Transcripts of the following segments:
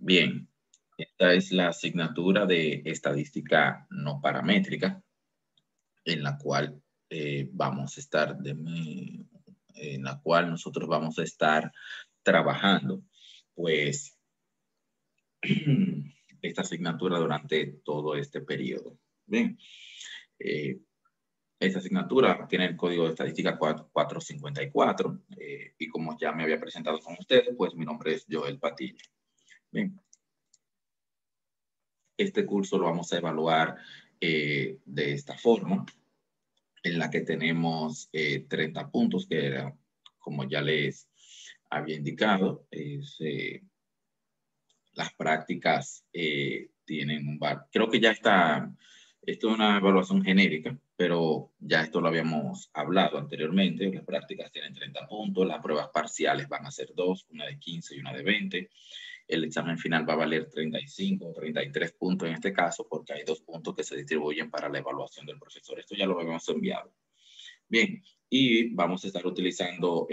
Bien, esta es la asignatura de estadística no paramétrica, en la cual vamos a estar, en la cual nosotros vamos a estar trabajando, pues, esta asignatura durante todo este periodo. Bien, esta asignatura tiene el código de estadística 454 y como ya me había presentado con ustedes, pues mi nombre es Joel Patilla. Bien. Este curso lo vamos a evaluar de esta forma, en la que tenemos 30 puntos, que era, como ya les había indicado, las prácticas tienen un bar. Creo que ya está, esto es una evaluación genérica, pero ya esto lo habíamos hablado anteriormente. Las prácticas tienen 30 puntos, las pruebas parciales van a ser 2, una de 15 y una de 20. El examen final va a valer 35 o 33 puntos en este caso, porque hay 2 puntos que se distribuyen para la evaluación del profesor. Esto ya lo habíamos enviado. Bien, y vamos a estar utilizando,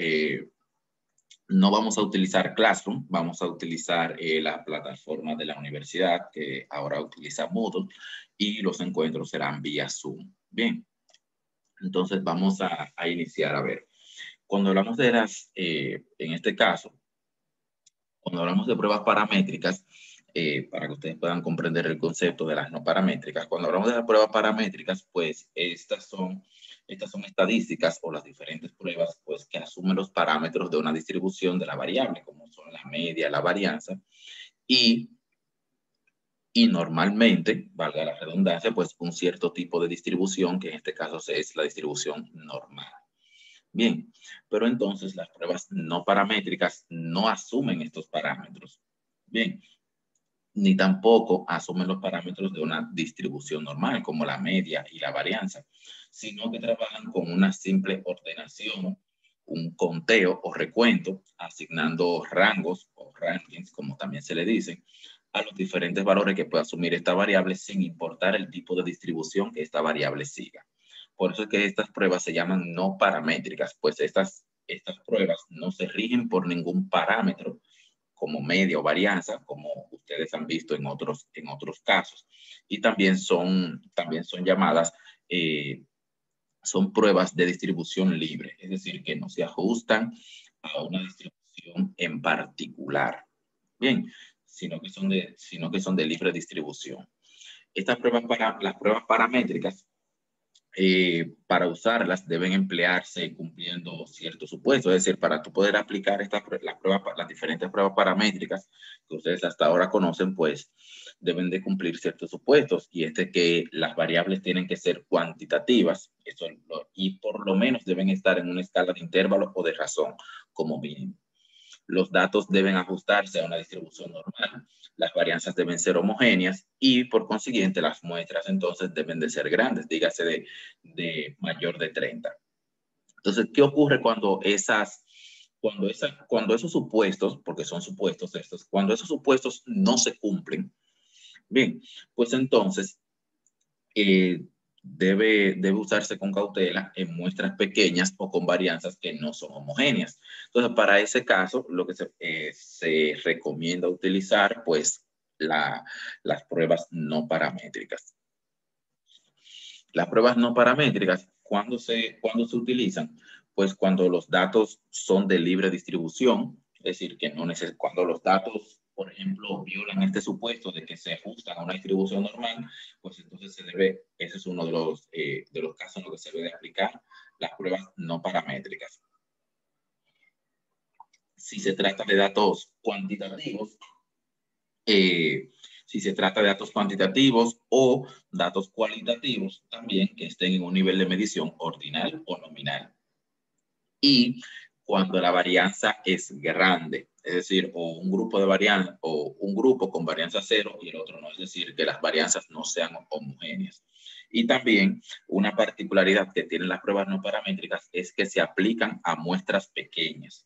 no vamos a utilizar Classroom, vamos a utilizar la plataforma de la universidad, que ahora utiliza Moodle, y los encuentros serán vía Zoom. Bien, entonces vamos a iniciar. A ver, cuando hablamos de las, en este caso, cuando hablamos de pruebas paramétricas, para que ustedes puedan comprender el concepto de las no paramétricas, cuando hablamos de las pruebas paramétricas, pues estas son estadísticas o las diferentes pruebas pues, que asumen los parámetros de una distribución de la variable, como son la media, la varianza, y normalmente, valga la redundancia, pues un cierto tipo de distribución, que en este caso es la distribución normal. Bien, pero entonces las pruebas no paramétricas no asumen estos parámetros. Bien, ni tampoco asumen los parámetros de una distribución normal, como la media y la varianza, sino que trabajan con una simple ordenación, un conteo o recuento, asignando rangos o rankings, como también se le dice, a los diferentes valores que puede asumir esta variable sin importar el tipo de distribución que esta variable siga. Por eso es que estas pruebas se llaman no paramétricas, pues estas pruebas no se rigen por ningún parámetro, como media o varianza, como ustedes han visto en otros casos. Y también son llamadas, son pruebas de distribución libre, es decir, que no se ajustan a una distribución en particular. Bien, sino que son de libre distribución. Estas pruebas las pruebas paramétricas, para usarlas deben emplearse cumpliendo ciertos supuestos. Es decir, para tú poder aplicar las diferentes pruebas paramétricas que ustedes hasta ahora conocen, pues deben de cumplir ciertos supuestos. Y que las variables tienen que ser cuantitativas, y por lo menos deben estar en una escala de intervalos o de razón como mínimo. Los datos deben ajustarse a una distribución normal, las varianzas deben ser homogéneas y por consiguiente las muestras entonces deben de ser grandes, dígase de mayor de 30. Entonces, ¿qué ocurre cuando esos supuestos, porque son supuestos estos, cuando esos supuestos no se cumplen? Bien, pues entonces debe usarse con cautela en muestras pequeñas o con varianzas que no son homogéneas. Entonces, para ese caso, lo que se recomienda utilizar, pues, las pruebas no paramétricas. Las pruebas no paramétricas, ¿cuándo se utilizan? Pues cuando los datos son de libre distribución, es decir, que cuando los datos, por ejemplo, violan este supuesto de que se ajustan a una distribución normal, pues entonces ese es uno de los casos en los que se debe aplicar las pruebas no paramétricas. Si se trata de datos cuantitativos, o datos cualitativos también que estén en un nivel de medición ordinal o nominal. Y cuando la varianza es grande, es decir, o un grupo con varianza cero y el otro no, es decir, que las varianzas no sean homogéneas. Y también una particularidad que tienen las pruebas no paramétricas es que se aplican a muestras pequeñas.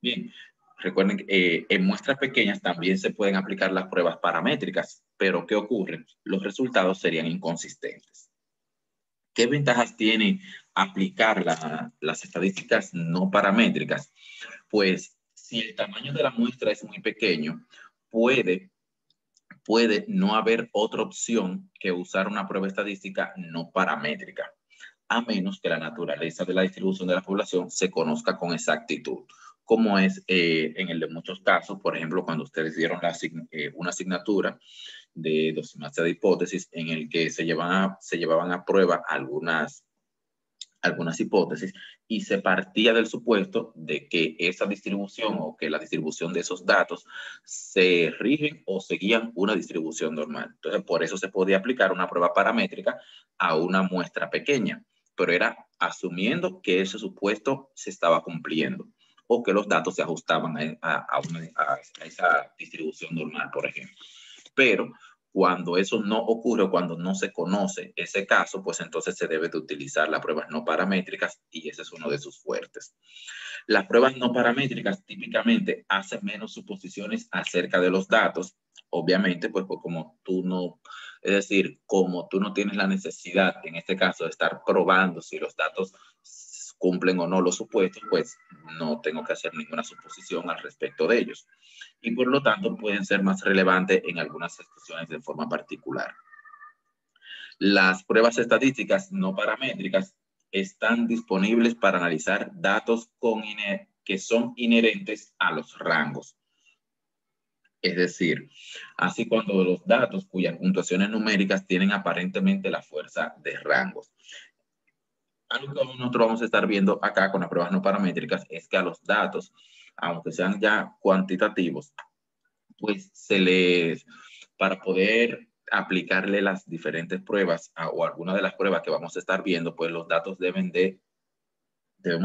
Bien, recuerden que en muestras pequeñas también se pueden aplicar las pruebas paramétricas, pero ¿qué ocurre? Los resultados serían inconsistentes. ¿Qué ventajas tiene aplicar las estadísticas no paramétricas? Pues si el tamaño de la muestra es muy pequeño, puede no haber otra opción que usar una prueba estadística no paramétrica, a menos que la naturaleza de la distribución de la población se conozca con exactitud, como es en el de muchos casos, por ejemplo, cuando ustedes dieron una asignatura de dosimetría de hipótesis en el que se llevaban a prueba algunas hipótesis y se partía del supuesto de que esa distribución o que la distribución de esos datos se rigen o seguían una distribución normal. Entonces, por eso se podía aplicar una prueba paramétrica a una muestra pequeña, pero era asumiendo que ese supuesto se estaba cumpliendo o que los datos se ajustaban a esa distribución normal, por ejemplo. Pero cuando eso no ocurre, cuando no se conoce ese caso, pues entonces se debe de utilizar las pruebas no paramétricas y ese es uno de sus fuertes. Las pruebas no paramétricas típicamente hacen menos suposiciones acerca de los datos, obviamente, pues como tú no, es decir, como tú no tienes la necesidad, en este caso, de estar probando si los datos cumplen o no los supuestos, pues no tengo que hacer ninguna suposición al respecto de ellos. Y por lo tanto pueden ser más relevantes en algunas situaciones de forma particular. Las pruebas estadísticas no paramétricas están disponibles para analizar datos que son inherentes a los rangos. Es decir, así cuando los datos cuyas puntuaciones numéricas tienen aparentemente la fuerza de rangos. Algo que nosotros vamos a estar viendo acá con las pruebas no paramétricas es que a los datos, aunque sean ya cuantitativos, pues para poder aplicarle las diferentes pruebas o alguna de las pruebas que vamos a estar viendo, pues los datos debemos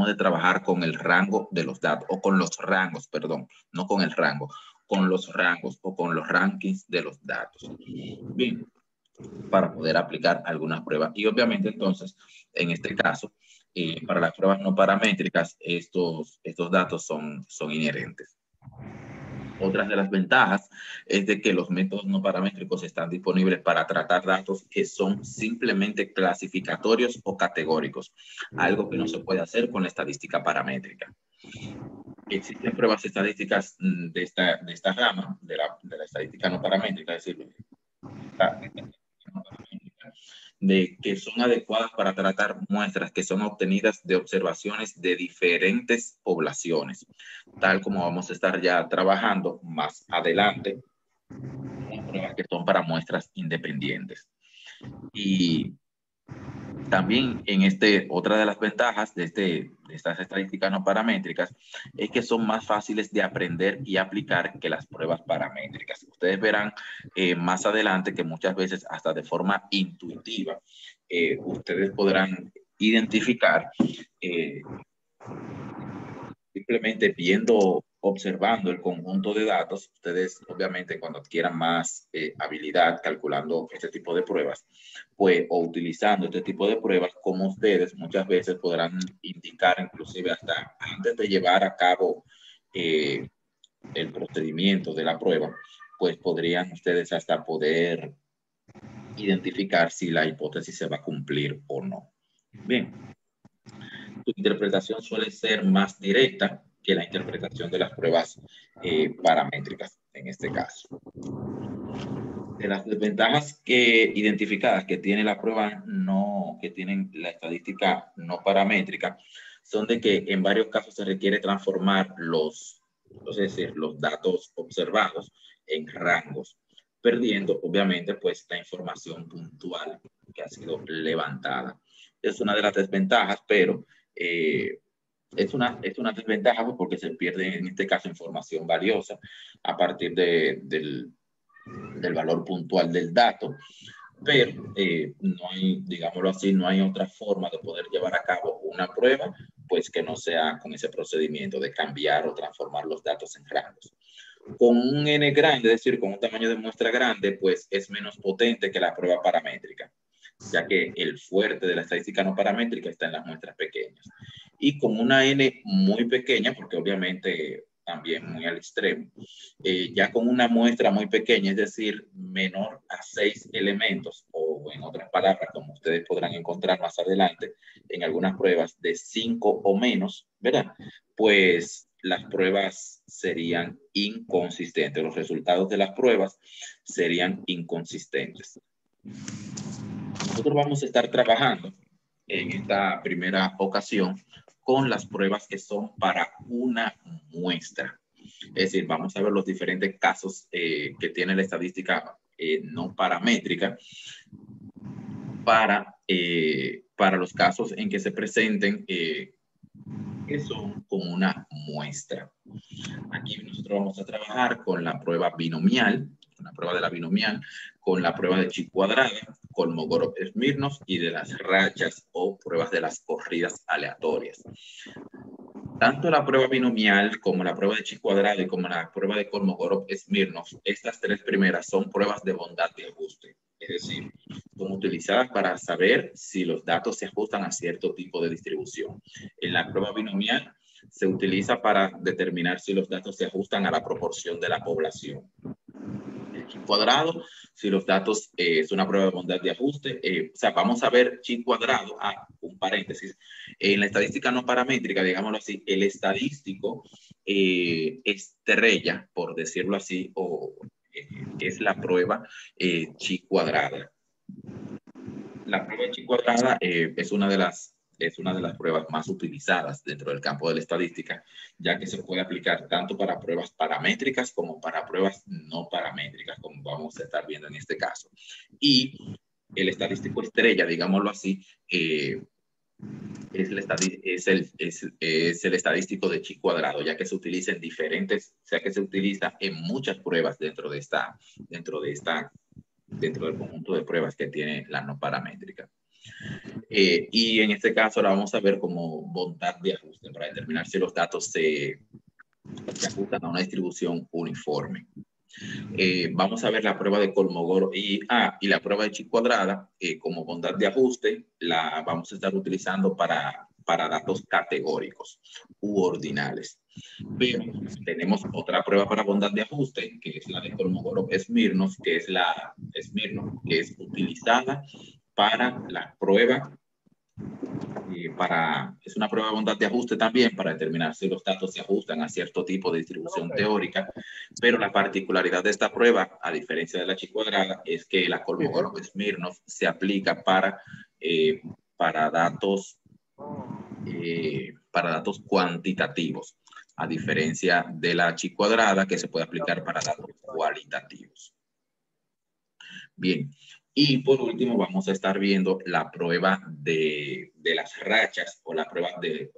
de trabajar con el rango de los datos, o con los rangos, perdón, no con el rango, con los rangos o con los rankings de los datos. Bien, para poder aplicar algunas pruebas. Y obviamente entonces, en este caso, para las pruebas no paramétricas, estos datos son inherentes. Otras de las ventajas es de que los métodos no paramétricos están disponibles para tratar datos que son simplemente clasificatorios o categóricos, algo que no se puede hacer con la estadística paramétrica. Existen pruebas estadísticas de esta rama, de la estadística no paramétrica, es decir, de que son adecuadas para tratar muestras que son obtenidas de observaciones de diferentes poblaciones, tal como vamos a estar ya trabajando más adelante, unas pruebas que son para muestras independientes. Y también otra de las ventajas de estas estadísticas no paramétricas es que son más fáciles de aprender y aplicar que las pruebas paramétricas. Ustedes verán más adelante que muchas veces hasta de forma intuitiva ustedes podrán identificar simplemente observando el conjunto de datos. Ustedes obviamente cuando adquieran más habilidad calculando este tipo de pruebas, pues, o utilizando este tipo de pruebas, como ustedes muchas veces podrán indicar inclusive hasta antes de llevar a cabo el procedimiento de la prueba, pues podrían ustedes hasta poder identificar si la hipótesis se va a cumplir o no. Bien, tu interpretación suele ser más directa que la interpretación de las pruebas paramétricas en este caso. De las desventajas identificadas que tiene la prueba que tienen la estadística no paramétrica son de que en varios casos se requiere transformar los datos observados en rangos, perdiendo obviamente pues la información puntual que ha sido levantada. Es una de las desventajas, pero es una desventaja porque se pierde en este caso información valiosa a partir del valor puntual del dato, pero no hay, digámoslo así, no hay otra forma de poder llevar a cabo una prueba pues que no sea con ese procedimiento de cambiar o transformar los datos en rangos. Con un N grande, es decir, con un tamaño de muestra grande, pues es menos potente que la prueba paramétrica, ya que el fuerte de la estadística no paramétrica está en las muestras pequeñas. Y con una N muy pequeña, porque obviamente también muy al extremo, ya con una muestra muy pequeña, es decir, menor a 6 elementos, o en otras palabras, como ustedes podrán encontrar más adelante en algunas pruebas, de 5 o menos, ¿verdad? Pues las pruebas serían inconsistentes. Los resultados de las pruebas serían inconsistentes. Nosotros vamos a estar trabajando en esta primera ocasión con las pruebas que son para una muestra. Es decir, vamos a ver los diferentes casos que tiene la estadística no paramétrica para los casos en que se presenten que son como una muestra. Aquí nosotros vamos a trabajar con la prueba binomial, con la prueba de la binomial, con la prueba de chi cuadrada, Kolmogorov-Smirnov y de las rachas o pruebas de las corridas aleatorias. Tanto la prueba binomial como la prueba de chi cuadrada y como la prueba de Kolmogorov-Smirnov, estas tres primeras son pruebas de bondad de ajuste. Es decir, son utilizadas para saber si los datos se ajustan a cierto tipo de distribución. En la prueba binomial se utiliza para determinar si los datos se ajustan a la proporción de la población. El chi cuadrado, si los datos es una prueba de bondad de ajuste, o sea, vamos a ver chi cuadrado, un paréntesis, en la estadística no paramétrica, digámoslo así, el estadístico estrella, por decirlo así, o es la prueba chi cuadrada. La prueba chi cuadrada es una de las pruebas más utilizadas dentro del campo de la estadística, ya que se puede aplicar tanto para pruebas paramétricas como para pruebas no paramétricas, como vamos a estar viendo en este caso. Y el estadístico estrella, digámoslo así, es el estadístico de chi cuadrado, ya que se utiliza en diferentes, o sea que se utiliza en muchas pruebas dentro del conjunto de pruebas que tiene la no paramétrica. Y en este caso la vamos a ver como bondad de ajuste para determinar si los datos se ajustan a una distribución uniforme. Vamos a ver la prueba de Kolmogorov y la prueba de chi cuadrada como bondad de ajuste la vamos a estar utilizando para datos categóricos u ordinales. Pero tenemos otra prueba para bondad de ajuste, que es la de Kolmogorov-Smirnov, que es utilizada para la prueba, es una prueba de bondad de ajuste también para determinar si los datos se ajustan a cierto tipo de distribución teórica, pero la particularidad de esta prueba, a diferencia de la chi cuadrada, es que la Kolmogorov-Smirnov se aplica para datos cuantitativos, a diferencia de la chi cuadrada que se puede aplicar para datos cualitativos. Bien, y por último vamos a estar viendo la prueba de las rachas o la prueba de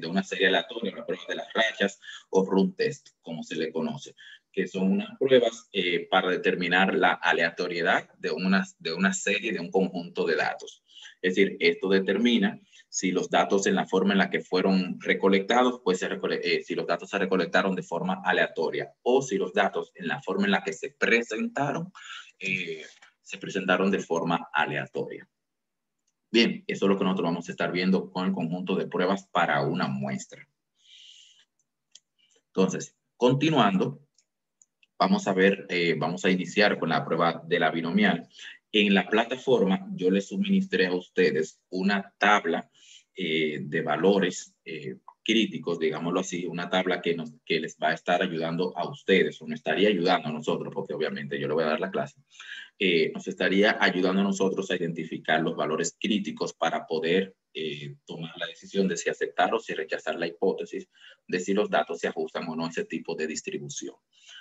una serie aleatoria, la prueba de las rachas o run test, como se le conoce, que son unas pruebas para determinar la aleatoriedad de una serie, de un conjunto de datos. Es decir, esto determina si los datos en la forma en la que fueron recolectados, pues si los datos se recolectaron de forma aleatoria o si los datos en la forma en la que se presentaron de forma aleatoria. Bien, eso es lo que nosotros vamos a estar viendo con el conjunto de pruebas para una muestra. Entonces, continuando, vamos a iniciar con la prueba de la binomial. En la plataforma yo les suministré a ustedes una tabla de valores críticos, digámoslo así, una tabla que les va a estar ayudando a ustedes, o nos estaría ayudando a nosotros, porque obviamente yo le voy a dar la clase, nos estaría ayudando a nosotros a identificar los valores críticos para poder tomar la decisión de si aceptar o si rechazar la hipótesis de si los datos se ajustan o no a ese tipo de distribución.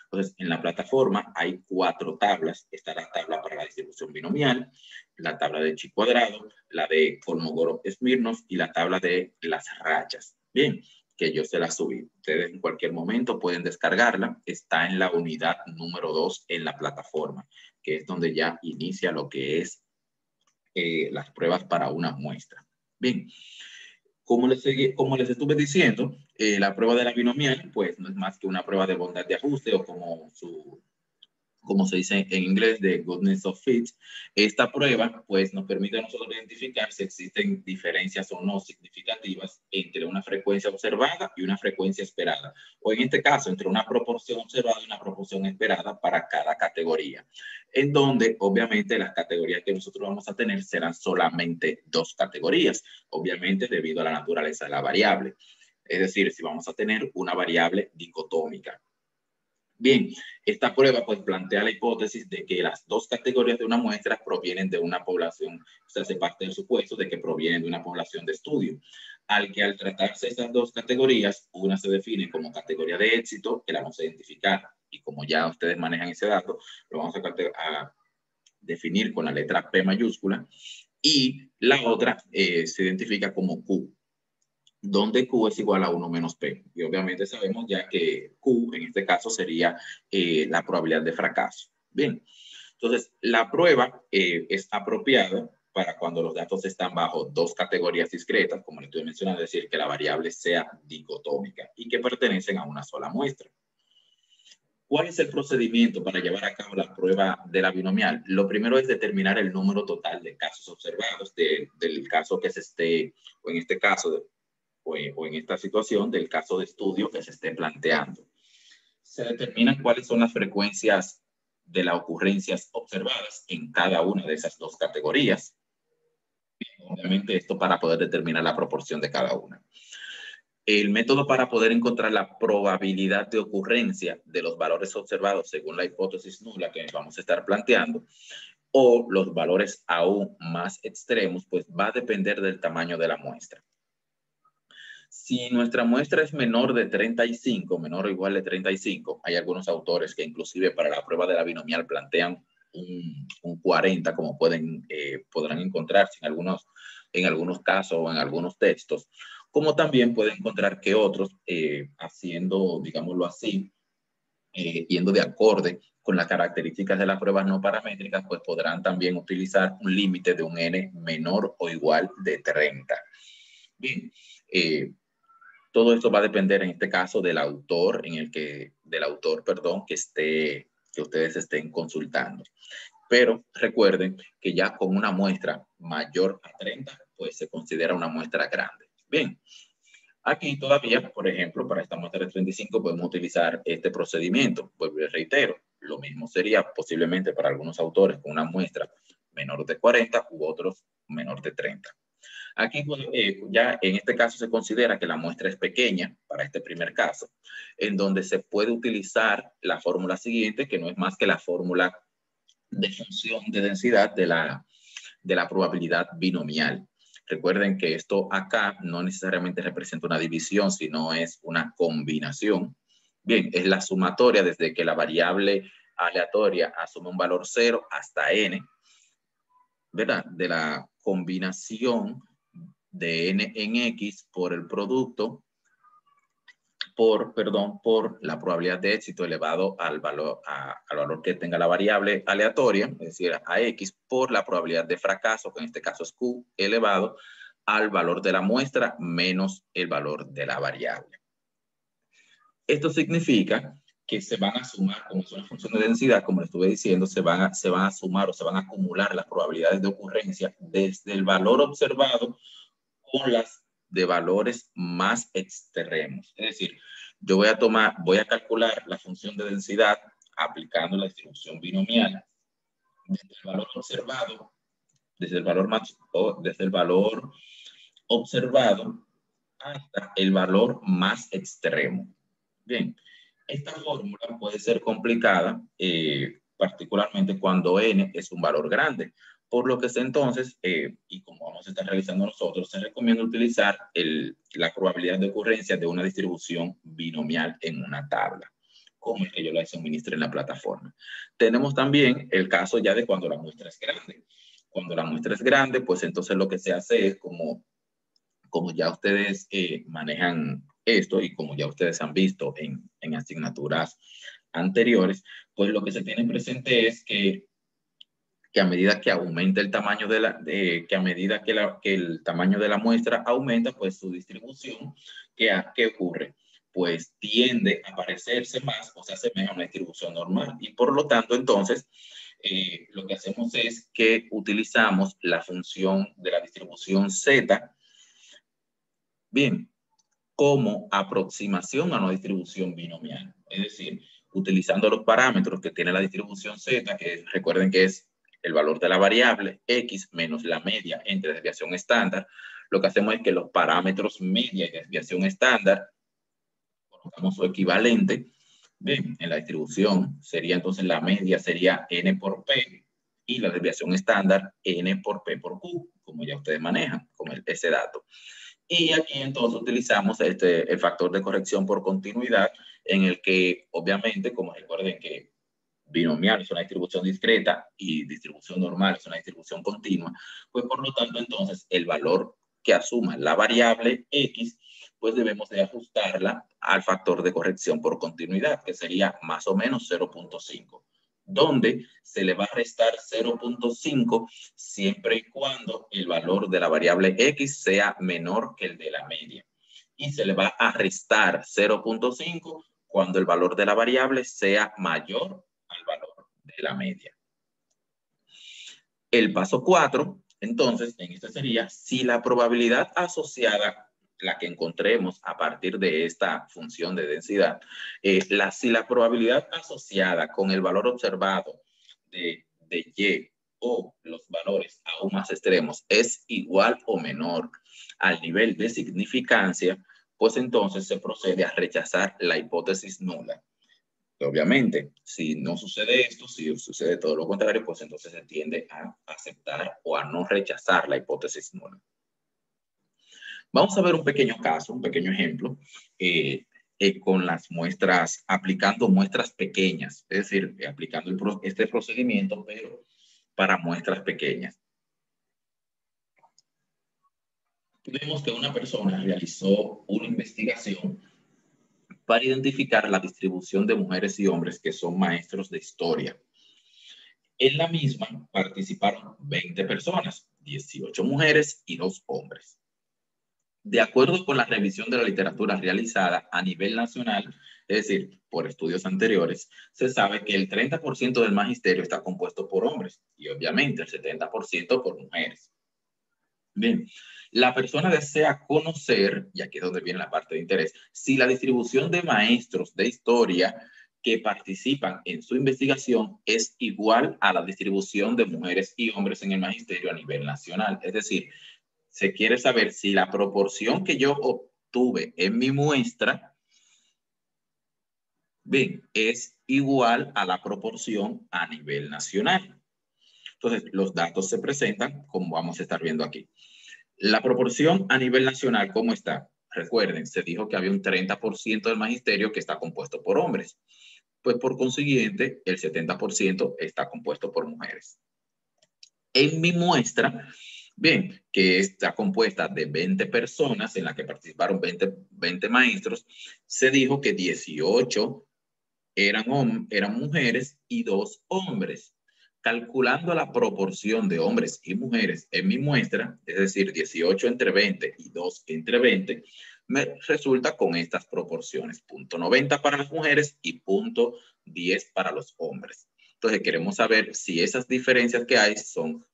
Entonces, en la plataforma hay 4 tablas. Está la tabla para la distribución binomial, la tabla de chi cuadrado, la de Kolmogorov-Smirnov y la tabla de las rachas. Bien, que yo se la subí. Ustedes en cualquier momento pueden descargarla. Está en la unidad número 2 en la plataforma, que es donde ya inicia lo que es las pruebas para una muestra. Bien, como les estuve diciendo, la prueba de la binomial, pues no es más que una prueba de bondad de ajuste o como se dice en inglés, de goodness of fit. Esta prueba, pues, nos permite a nosotros identificar si existen diferencias o no significativas entre una frecuencia observada y una frecuencia esperada. O en este caso, entre una proporción observada y una proporción esperada para cada categoría. En donde, obviamente, las categorías que nosotros vamos a tener serán solamente 2 categorías. Obviamente, debido a la naturaleza de la variable. Es decir, si vamos a tener una variable dicotómica. Bien, esta prueba pues plantea la hipótesis de que las dos categorías de una muestra provienen de una población, o sea, se parte del supuesto de que provienen de una población de estudio, al tratarse esas dos categorías, una se define como categoría de éxito, que la vamos a identificar, y como ya ustedes manejan ese dato, lo vamos a definir con la letra P mayúscula, y la otra se identifica como Q, donde Q es igual a 1 menos P. Y obviamente sabemos ya que Q en este caso sería la probabilidad de fracaso. Bien, entonces la prueba es apropiada para cuando los datos están bajo dos categorías discretas, como le estoy mencionando, es decir, que la variable sea dicotómica y que pertenecen a una sola muestra. ¿Cuál es el procedimiento para llevar a cabo la prueba de la binomial? Lo primero es determinar el número total de casos observados del caso que se esté, o en este caso, o en esta situación del caso de estudio que se esté planteando. Se determinan cuáles son las frecuencias de las ocurrencias observadas en cada una de esas dos categorías. Obviamente esto para poder determinar la proporción de cada una. El método para poder encontrar la probabilidad de ocurrencia de los valores observados según la hipótesis nula que vamos a estar planteando, o los valores aún más extremos, pues va a depender del tamaño de la muestra. Si nuestra muestra es menor de 35, menor o igual de 35, hay algunos autores que inclusive para la prueba de la binomial plantean un 40, como podrán encontrarse en algunos casos o en algunos textos, como también pueden encontrar que otros, haciendo, digámoslo así, yendo de acorde con las características de las pruebas no paramétricas, pues podrán también utilizar un límite de un n menor o igual de 30. Bien, todo esto va a depender en este caso del autor, que ustedes estén consultando. Pero recuerden que ya con una muestra mayor a 30, pues se considera una muestra grande. Bien, aquí todavía, por ejemplo, para esta muestra de 35 podemos utilizar este procedimiento. Pues les reitero, lo mismo sería posiblemente para algunos autores con una muestra menor de 40 u otros menor de 30. Aquí ya en este caso se considera que la muestra es pequeña para este primer caso, en donde se puede utilizar la fórmula siguiente, que no es más que la fórmula de función de densidad de la probabilidad binomial. Recuerden que esto acá no necesariamente representa una división, sino es una combinación. Bien, es la sumatoria desde que la variable aleatoria asume un valor 0 hasta n, ¿verdad? De la combinación de n en x por el producto, por la probabilidad de éxito elevado al valor que tenga la variable aleatoria, es decir, a x, por la probabilidad de fracaso, que en este caso es q, elevado al valor de la muestra menos el valor de la variable. Esto significa que se van a sumar, como es una función de densidad, como les estuve diciendo, se van a sumar o se van a acumular las probabilidades de ocurrencia desde el valor observado con las de valores más extremos. Es decir, yo voy a calcular la función de densidad aplicando la distribución binomial desde el valor observado, desde el valor observado hasta el valor más extremo. Bien, esta fórmula puede ser complicada, particularmente cuando n es un valor grande. Por lo que entonces, y como vamos a estar realizando nosotros, se recomienda utilizar la probabilidad de ocurrencia de una distribución binomial en una tabla, como el que yo les suministro en la plataforma. Tenemos también el caso ya de cuando la muestra es grande. Cuando la muestra es grande, pues entonces lo que se hace es como ya ustedes manejan esto y como ya ustedes han visto en asignaturas anteriores, pues lo que se tiene presente es que a medida que aumenta el tamaño que a medida que el tamaño de la muestra aumenta, pues su distribución, ¿qué ocurre? Pues tiende a parecerse más o se asemeja a una distribución normal. Y por lo tanto, entonces, lo que hacemos es que utilizamos la función de la distribución Z, bien, como aproximación a una distribución binomial. Es decir, utilizando los parámetros que tiene la distribución Z, que recuerden que es el valor de la variable X menos la media entre desviación estándar, lo que hacemos es que los parámetros media y desviación estándar, colocamos su equivalente. Bien, en la distribución sería entonces la media sería N por P y la desviación estándar N por P por Q, como ya ustedes manejan con ese dato. Y aquí entonces utilizamos el factor de corrección por continuidad, en el que obviamente, como recuerden que binomial es una distribución discreta y distribución normal es una distribución continua, pues por lo tanto entonces el valor que asuma la variable X, pues debemos de ajustarla al factor de corrección por continuidad, que sería más o menos 0.5, donde se le va a restar 0.5 siempre y cuando el valor de la variable X sea menor que el de la media. Y se le va a restar 0.5 cuando el valor de la variable sea mayor al valor de la media. El paso 4, entonces, en este sería si la probabilidad asociada, la que encontremos a partir de esta función de densidad, si la probabilidad asociada con el valor observado de Y o los valores aún más extremos es igual o menor al nivel de significancia, pues entonces se procede a rechazar la hipótesis nula. Obviamente, si no sucede esto, si sucede todo lo contrario, pues entonces se tiende a aceptar o a no rechazar la hipótesis nula. Vamos a ver un pequeño caso, un pequeño ejemplo, con las muestras, aplicando muestras pequeñas, es decir, aplicando este procedimiento, pero para muestras pequeñas. Vemos que una persona realizó una investigación para identificar la distribución de mujeres y hombres que son maestros de historia. En la misma participaron 20 personas, 18 mujeres y 2 hombres. De acuerdo con la revisión de la literatura realizada a nivel nacional, es decir, por estudios anteriores, se sabe que el 30% del magisterio está compuesto por hombres y obviamente el 70% por mujeres. Bien, la persona desea conocer, y aquí es donde viene la parte de interés, si la distribución de maestros de historia que participan en su investigación es igual a la distribución de mujeres y hombres en el magisterio a nivel nacional. Es decir, se quiere saber si la proporción que yo obtuve en mi muestra, bien, es igual a la proporción a nivel nacional. Entonces, los datos se presentan como vamos a estar viendo aquí. La proporción a nivel nacional, ¿cómo está? Recuerden, se dijo que había un 30% del magisterio que está compuesto por hombres. Pues por consiguiente, el 70% está compuesto por mujeres. En mi muestra, bien, que está compuesta de 20 personas, en la que participaron 20 maestros, se dijo que 18 eran mujeres y 2 hombres. Calculando la proporción de hombres y mujeres en mi muestra, es decir, 18 entre 20 y 2 entre 20, me resulta con estas proporciones, 0.90 para las mujeres y 0.10 para los hombres. Entonces, queremos saber si esas diferencias que hay son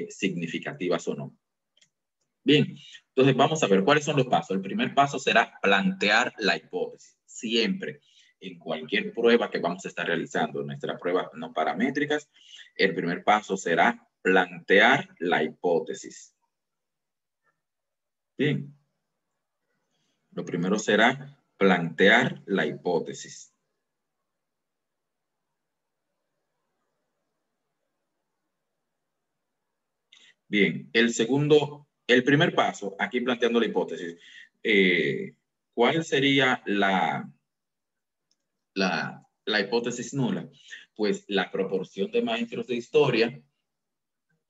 significativas o no. Bien, entonces vamos a ver cuáles son los pasos. El primer paso será plantear la hipótesis. Siempre, en cualquier prueba que vamos a estar realizando, nuestra prueba no paramétricas, el primer paso será plantear la hipótesis. Bien, lo primero será plantear la hipótesis. Bien, el primer paso, aquí planteando la hipótesis, ¿cuál sería la hipótesis nula? Pues la proporción de maestros de historia,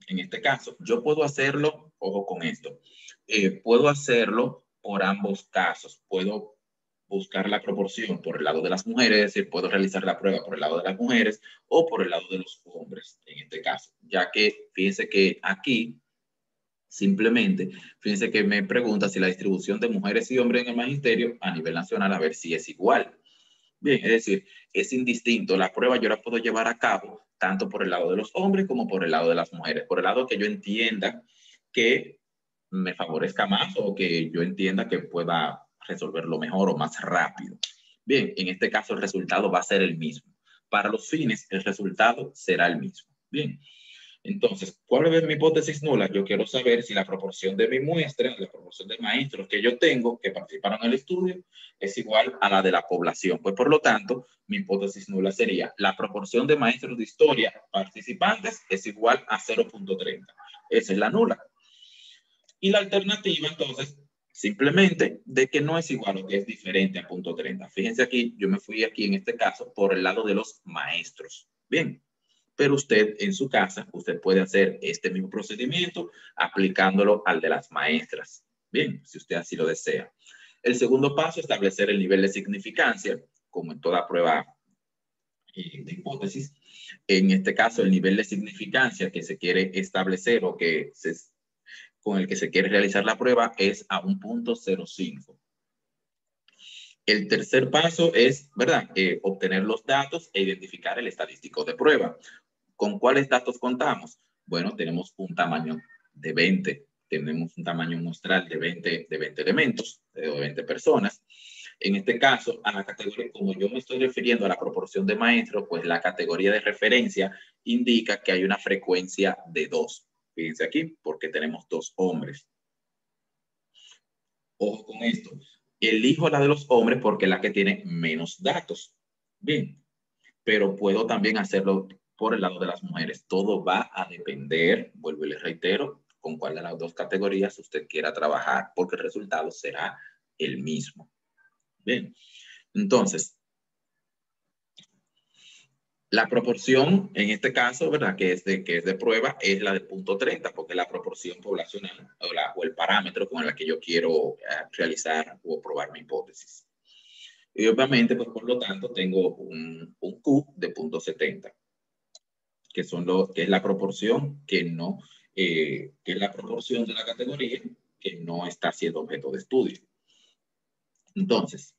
en este caso, yo puedo hacerlo, ojo con esto, puedo hacerlo por ambos casos. Puedo buscar la proporción por el lado de las mujeres, es decir, puedo realizar la prueba por el lado de las mujeres o por el lado de los hombres, en este caso, ya que fíjense que aquí simplemente, fíjense que me pregunta si la distribución de mujeres y hombres en el magisterio a nivel nacional, a ver si es igual. Bien, es decir, es indistinto. La prueba yo la puedo llevar a cabo tanto por el lado de los hombres como por el lado de las mujeres. Por el lado que yo entienda que me favorezca más o que yo entienda que pueda resolverlo mejor o más rápido. Bien, en este caso el resultado va a ser el mismo. Para los fines, el resultado será el mismo. Bien, Entonces, ¿cuál es mi hipótesis nula? Yo quiero saber si la proporción de mi muestra, la proporción de maestros que yo tengo que participaron en el estudio, es igual a la de la población. Pues, por lo tanto, mi hipótesis nula sería la proporción de maestros de historia participantes es igual a 0.30. Esa es la nula. Y la alternativa, entonces, simplemente de que no es igual o que es diferente a 0.30. Fíjense aquí, yo me fui aquí en este caso por el lado de los maestros. Bien. Pero usted en su casa, usted puede hacer este mismo procedimiento aplicándolo al de las maestras. Bien, si usted así lo desea. El segundo paso, establecer el nivel de significancia, como en toda prueba de hipótesis. En este caso, el nivel de significancia que se quiere establecer o que con el que se quiere realizar la prueba es a 1.05. El tercer paso es, ¿verdad? Obtener los datos e identificar el estadístico de prueba. ¿Con cuáles datos contamos? Bueno, tenemos un tamaño de 20, tenemos un tamaño muestral de 20 elementos, de 20 personas. En este caso, a la categoría, como yo me estoy refiriendo a la proporción de maestros, pues la categoría de referencia indica que hay una frecuencia de 2. Fíjense aquí, porque tenemos 2 hombres. Ojo con esto. Elijo la de los hombres porque es la que tiene menos datos. Bien, pero puedo también hacerlo por el lado de las mujeres. Todo va a depender, vuelvo y les reitero, con cuál de las dos categorías usted quiera trabajar, porque el resultado será el mismo. Bien, entonces, la proporción, en este caso, ¿verdad? Que es de prueba, es la de 0.30, porque es la proporción poblacional o el parámetro con el que yo quiero realizar o probar mi hipótesis. Y obviamente, pues por lo tanto, tengo un Q de 0.70. Que es la proporción que es la proporción de la categoría que no está siendo objeto de estudio. Entonces,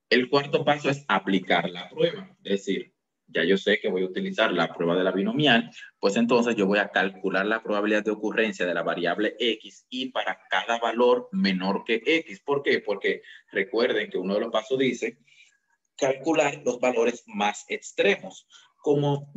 el cuarto paso es aplicar la prueba. Es decir, ya yo sé que voy a utilizar la prueba de la binomial, pues entonces yo voy a calcular la probabilidad de ocurrencia de la variable X y para cada valor menor que X. ¿Por qué? Porque recuerden que uno de los pasos dice calcular los valores más extremos. Como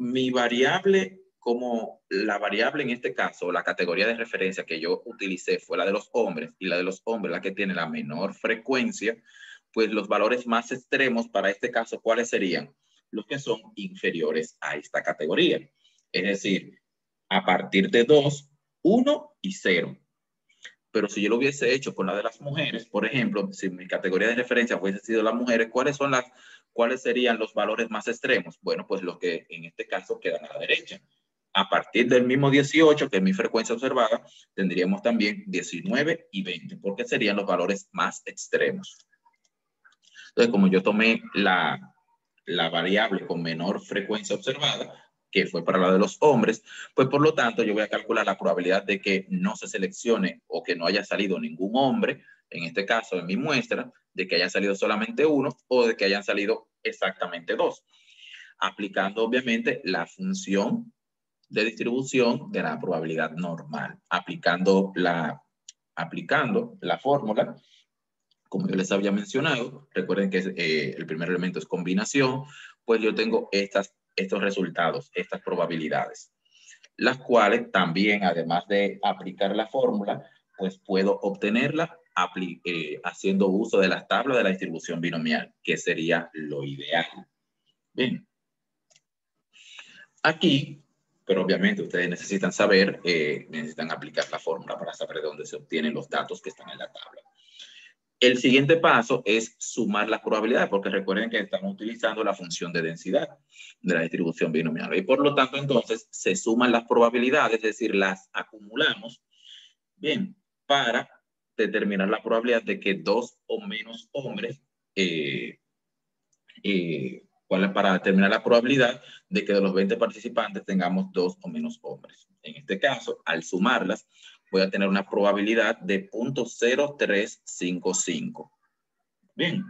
la variable en este caso, la categoría de referencia que yo utilicé fue la de los hombres, y la de los hombres la que tiene la menor frecuencia, pues los valores más extremos para este caso, ¿cuáles serían? Los que son inferiores a esta categoría. Es decir, a partir de 2, 1 y 0. Pero si yo lo hubiese hecho con la de las mujeres, por ejemplo, si mi categoría de referencia hubiese sido las mujeres, ¿cuáles serían los valores más extremos? Bueno, pues los que en este caso quedan a la derecha. A partir del mismo 18, que es mi frecuencia observada, tendríamos también 19 y 20, porque serían los valores más extremos. Entonces, como yo tomé la variable con menor frecuencia observada, que fue para la de los hombres, pues por lo tanto yo voy a calcular la probabilidad de que no se seleccione o que no haya salido ningún hombre, en este caso en mi muestra, de que haya salido solamente uno o de que hayan salido exactamente 2, aplicando obviamente la función de distribución de la probabilidad normal, aplicando la fórmula. Como yo les había mencionado, recuerden que el primer elemento es combinación, pues yo tengo estos resultados, estas probabilidades, las cuales también, además de aplicar la fórmula, pues puedo obtenerla haciendo uso de las tablas de la distribución binomial, que sería lo ideal. Bien. Aquí, pero obviamente ustedes necesitan saber, necesitan aplicar la fórmula para saber de dónde se obtienen los datos que están en la tabla. El siguiente paso es sumar las probabilidades, porque recuerden que estamos utilizando la función de densidad de la distribución binomial. Y por lo tanto, entonces, se suman las probabilidades, es decir, las acumulamos, bien, para determinar la probabilidad de que 2 o menos hombres, para determinar la probabilidad de que de los 20 participantes tengamos 2 o menos hombres. En este caso, al sumarlas, voy a tener una probabilidad de 0.0355. Bien.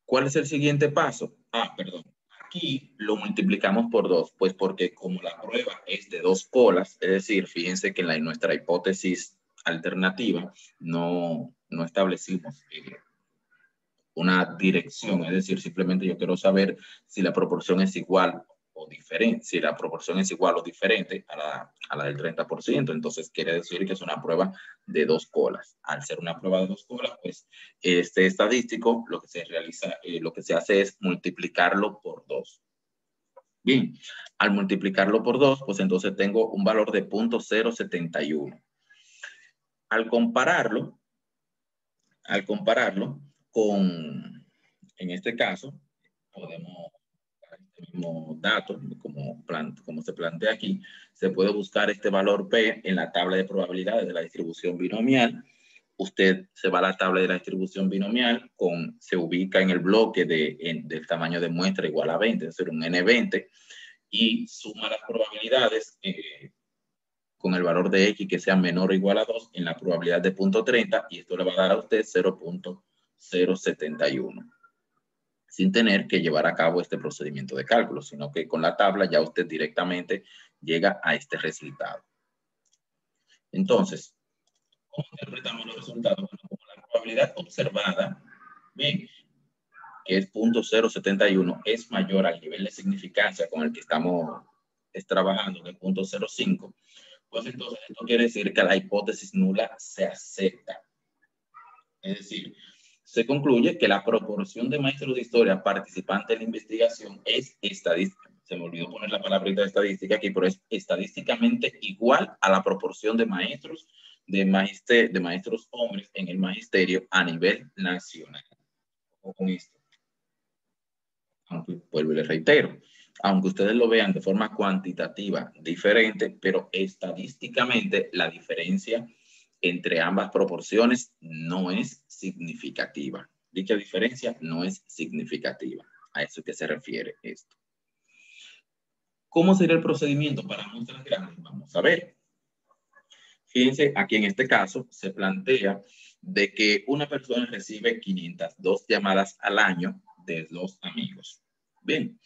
¿Cuál es el siguiente paso? Perdón. Aquí lo multiplicamos por 2, pues porque como la prueba es de 2 colas, es decir, fíjense que en nuestra hipótesis alternativa no establecimos una dirección, es decir, simplemente yo quiero saber si la proporción es igual o diferente, si la proporción es igual o diferente a la del 30%, entonces quiere decir que es una prueba de 2 colas. Al ser una prueba de 2 colas, pues este estadístico lo que se realiza, lo que se hace es multiplicarlo por 2. Bien, al multiplicarlo por 2, pues entonces tengo un valor de 0.071. Al compararlo con, en este caso, podemos el mismo dato, como se plantea aquí, se puede buscar este valor P en la tabla de probabilidades de la distribución binomial. Usted se va a la tabla de la distribución binomial, se ubica en el bloque del tamaño de muestra igual a 20, es decir, un N20, y suma las probabilidades con el valor de X que sea menor o igual a 2 en la probabilidad de 0.30, y esto le va a dar a usted 0.071. Sin tener que llevar a cabo este procedimiento de cálculo, sino que con la tabla ya usted directamente llega a este resultado. Entonces, ¿cómo interpretamos los resultados? Bueno, como la probabilidad observada, bien, que es 0.071, es mayor al nivel de significancia con el que estamos trabajando, de 0.05, pues entonces esto quiere decir que la hipótesis nula se acepta. Es decir, se concluye que la proporción de maestros de historia participantes en la investigación es estadística. Se me olvidó poner la palabrita de estadística aquí, pero es estadísticamente igual a la proporción de maestros hombres en el magisterio a nivel nacional. Ojo con esto. Aunque, vuelvo y les reitero, aunque ustedes lo vean de forma cuantitativa diferente, pero estadísticamente la diferencia entre ambas proporciones no es significativa. Dicha diferencia no es significativa. A eso que se refiere esto. ¿Cómo sería el procedimiento para muestras grandes? Vamos a ver. Fíjense, aquí en este caso se plantea de que una persona recibe 502 llamadas al año de 2 amigos. Bien.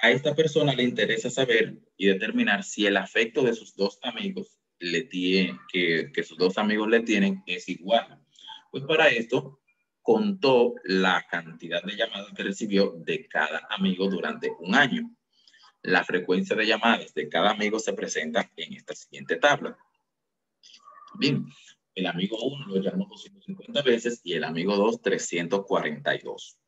A esta persona le interesa saber y determinar si el afecto de sus 2 amigos que sus 2 amigos le tienen es igual. Pues para esto contó la cantidad de llamadas que recibió de cada amigo durante un año. La frecuencia de llamadas de cada amigo se presenta en esta siguiente tabla. Bien, el amigo 1 lo llamó 250 veces y el amigo 2 342.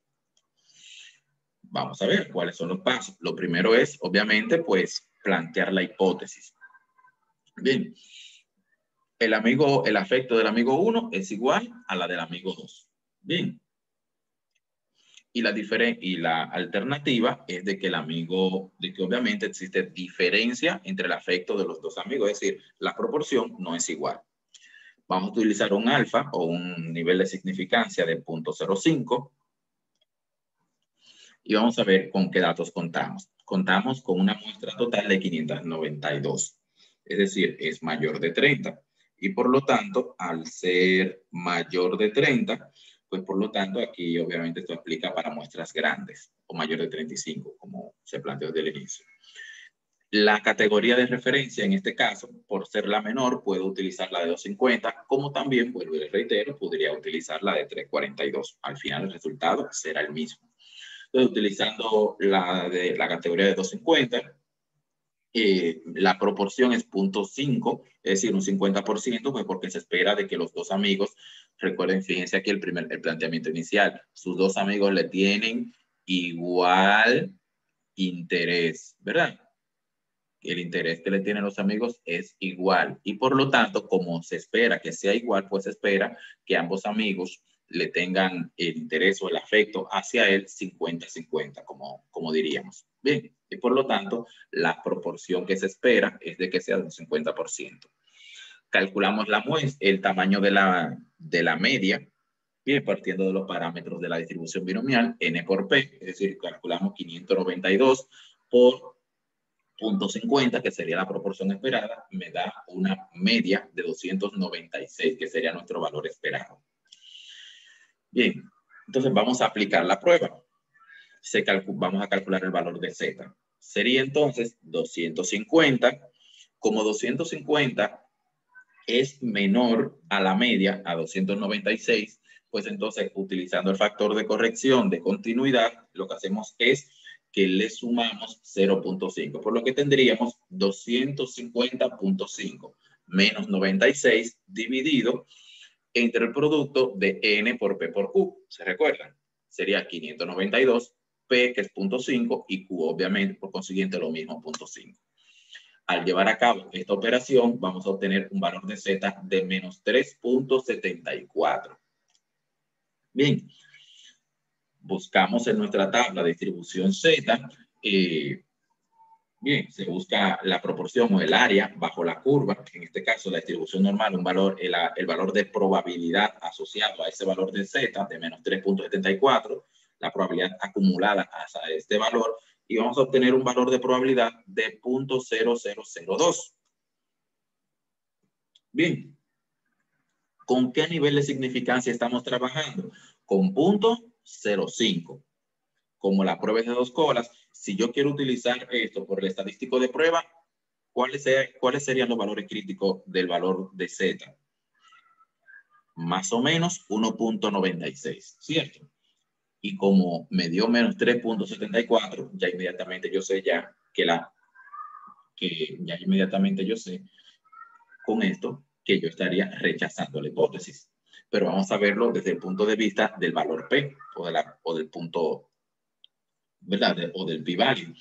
Vamos a ver cuáles son los pasos. Lo primero es, obviamente, pues plantear la hipótesis. Bien, el afecto del amigo 1 es igual a la del amigo 2. Bien. Y la alternativa es de que obviamente existe diferencia entre el afecto de los 2 amigos, es decir, la proporción no es igual. Vamos a utilizar un alfa o un nivel de significancia de 0.05 y vamos a ver con qué datos contamos. Contamos con una muestra total de 592, es decir, es mayor de 30. Y por lo tanto, al ser mayor de 30, pues por lo tanto aquí obviamente esto aplica para muestras grandes o mayor de 35, como se planteó desde el inicio. La categoría de referencia en este caso, por ser la menor, puedo utilizar la de 250, como también, vuelvo y reitero, podría utilizar la de 342. Al final el resultado será el mismo. Entonces, utilizando la categoría de 250, la proporción es 0.5, es decir, un 50%, pues porque se espera de que los 2 amigos, recuerden, fíjense aquí el planteamiento inicial, sus 2 amigos le tienen igual interés, ¿verdad? El interés que le tienen los amigos es igual y por lo tanto, como se espera que sea igual, pues se espera que ambos amigos le tengan el interés o el afecto hacia él 50-50, como diríamos. Bien, y por lo tanto, la proporción que se espera es de que sea de un 50%. Calculamos el tamaño de la media, bien, partiendo de los parámetros de la distribución binomial, n por p, es decir, calculamos 592 por 0.50, que sería la proporción esperada, me da una media de 296, que sería nuestro valor esperado. Bien, entonces vamos a aplicar la prueba. Vamos a calcular el valor de Z. Sería entonces 250. Como 250 es menor a la media, a 296, pues entonces utilizando el factor de corrección de continuidad, lo que hacemos es que le sumamos 0.5, por lo que tendríamos 250.5 menos 96 dividido entre el producto de N por P por Q. ¿Se recuerdan? Sería 592, P que es 0.5 y Q obviamente por consiguiente lo mismo, 0.5. Al llevar a cabo esta operación vamos a obtener un valor de Z de menos 3.74. Bien, buscamos en nuestra tabla de distribución Z, bien, se busca la proporción o el área bajo la curva, en este caso la distribución normal, el valor de probabilidad asociado a ese valor de Z de menos 3.74, la probabilidad acumulada hasta este valor, y vamos a obtener un valor de probabilidad de 0.0002. Bien, ¿con qué nivel de significancia estamos trabajando? Con 0.05. Como la prueba es de 2 colas, si yo quiero utilizar esto por el estadístico de prueba, ¿cuáles serían los valores críticos del valor de Z? Más o menos 1.96, ¿cierto? Y como me dio menos 3.74, ya inmediatamente yo sé con esto que yo estaría rechazando la hipótesis. Pero vamos a verlo desde el punto de vista del valor P o del punto, ¿verdad? O del p-value.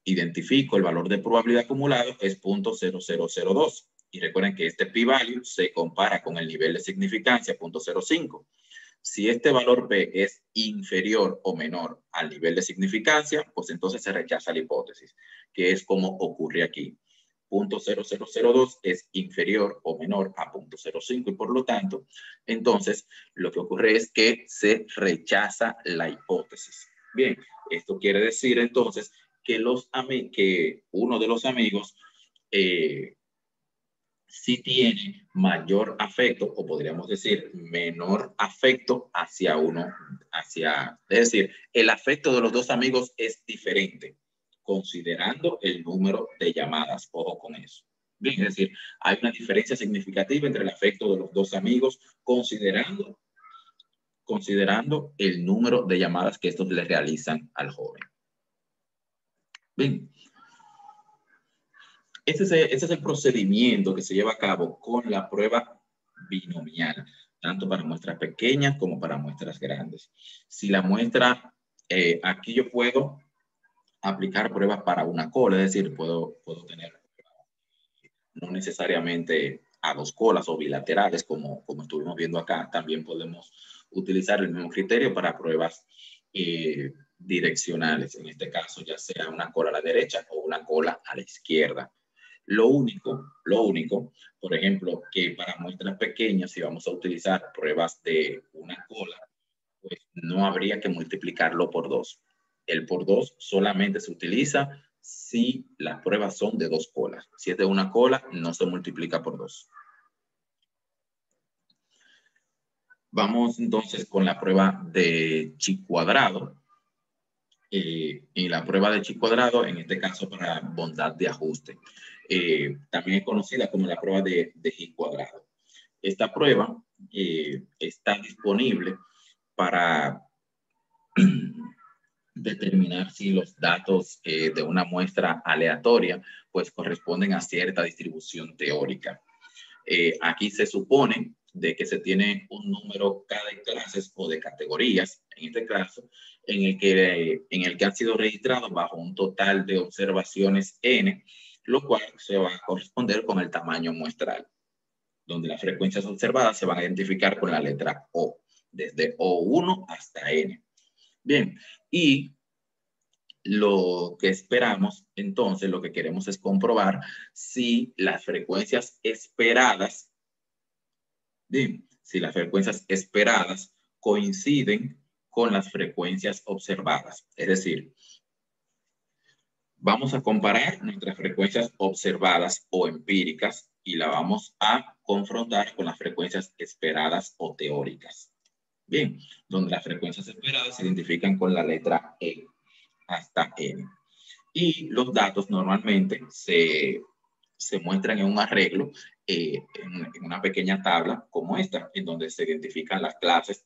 Identifico el valor de probabilidad acumulado es 0.0002. Y recuerden que este p-value se compara con el nivel de significancia 0.05. Si este valor P es inferior o menor al nivel de significancia, pues entonces se rechaza la hipótesis, que es como ocurre aquí. 0.0002 es inferior o menor a 0.05 y por lo tanto, entonces lo que ocurre es que se rechaza la hipótesis. Bien, esto quiere decir entonces que uno de los amigos sí tiene mayor afecto, o podríamos decir menor afecto hacia uno, es decir, el afecto de los dos amigos es diferente, considerando el número de llamadas. Ojo con eso. Bien, es decir, hay una diferencia significativa entre el afecto de los dos amigos, considerando el número de llamadas que estos le realizan al joven. Bien. Ese es el procedimiento que se lleva a cabo con la prueba binomial, tanto para muestras pequeñas como para muestras grandes. Si la muestra, aquí yo puedo aplicar pruebas para una cola, es decir, puedo tener no necesariamente a 2 colas o bilaterales, como estuvimos viendo acá. También podemos utilizar el mismo criterio para pruebas direccionales, en este caso ya sea una cola a la derecha o una cola a la izquierda. Lo único, por ejemplo, que para muestras pequeñas, si vamos a utilizar pruebas de una cola, pues no habría que multiplicarlo por 2. El por 2 solamente se utiliza si las pruebas son de 2 colas. Si es de una cola, no se multiplica por 2. Vamos entonces con la prueba de chi cuadrado. En la prueba de chi cuadrado, en este caso para bondad de ajuste. También es conocida como la prueba de chi cuadrado. Esta prueba está disponible para determinar si los datos de una muestra aleatoria pues corresponden a cierta distribución teórica. Aquí se supone de que se tiene un número K de clases o de categorías, en este caso, en el que han sido registrados bajo un total de observaciones N, lo cual se va a corresponder con el tamaño muestral, donde las frecuencias observadas se van a identificar con la letra O, desde O1 hasta N. Bien, y lo que esperamos, entonces, lo que queremos es comprobar si las frecuencias esperadas, bien, si las frecuencias esperadas coinciden con las frecuencias observadas. Es decir, vamos a comparar nuestras frecuencias observadas o empíricas y la vamos a confrontar con las frecuencias esperadas o teóricas. Bien, donde las frecuencias esperadas se identifican con la letra E hasta N. Y los datos normalmente se muestran en un arreglo, en una pequeña tabla como esta, en donde se identifican las clases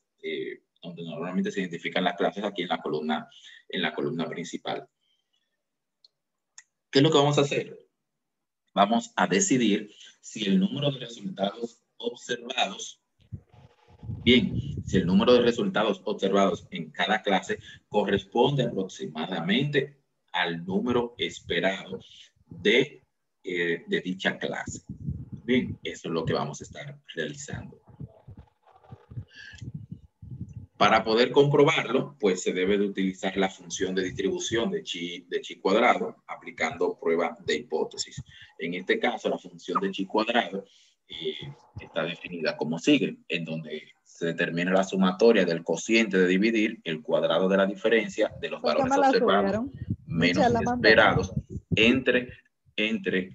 donde normalmente se identifican las clases aquí en la columna principal. ¿Qué es lo que vamos a hacer? Vamos a decidir si el número de resultados observados, bien, si el número de resultados observados en cada clase corresponde aproximadamente al número esperado de dicha clase. Bien, eso es lo que vamos a estar realizando. Para poder comprobarlo, pues se debe de utilizar la función de distribución de chi cuadrado, aplicando prueba de hipótesis. En este caso, la función de chi cuadrado está definida como sigue, en donde se determina la sumatoria del cociente de dividir el cuadrado de la diferencia de los valores observados menos esperados entre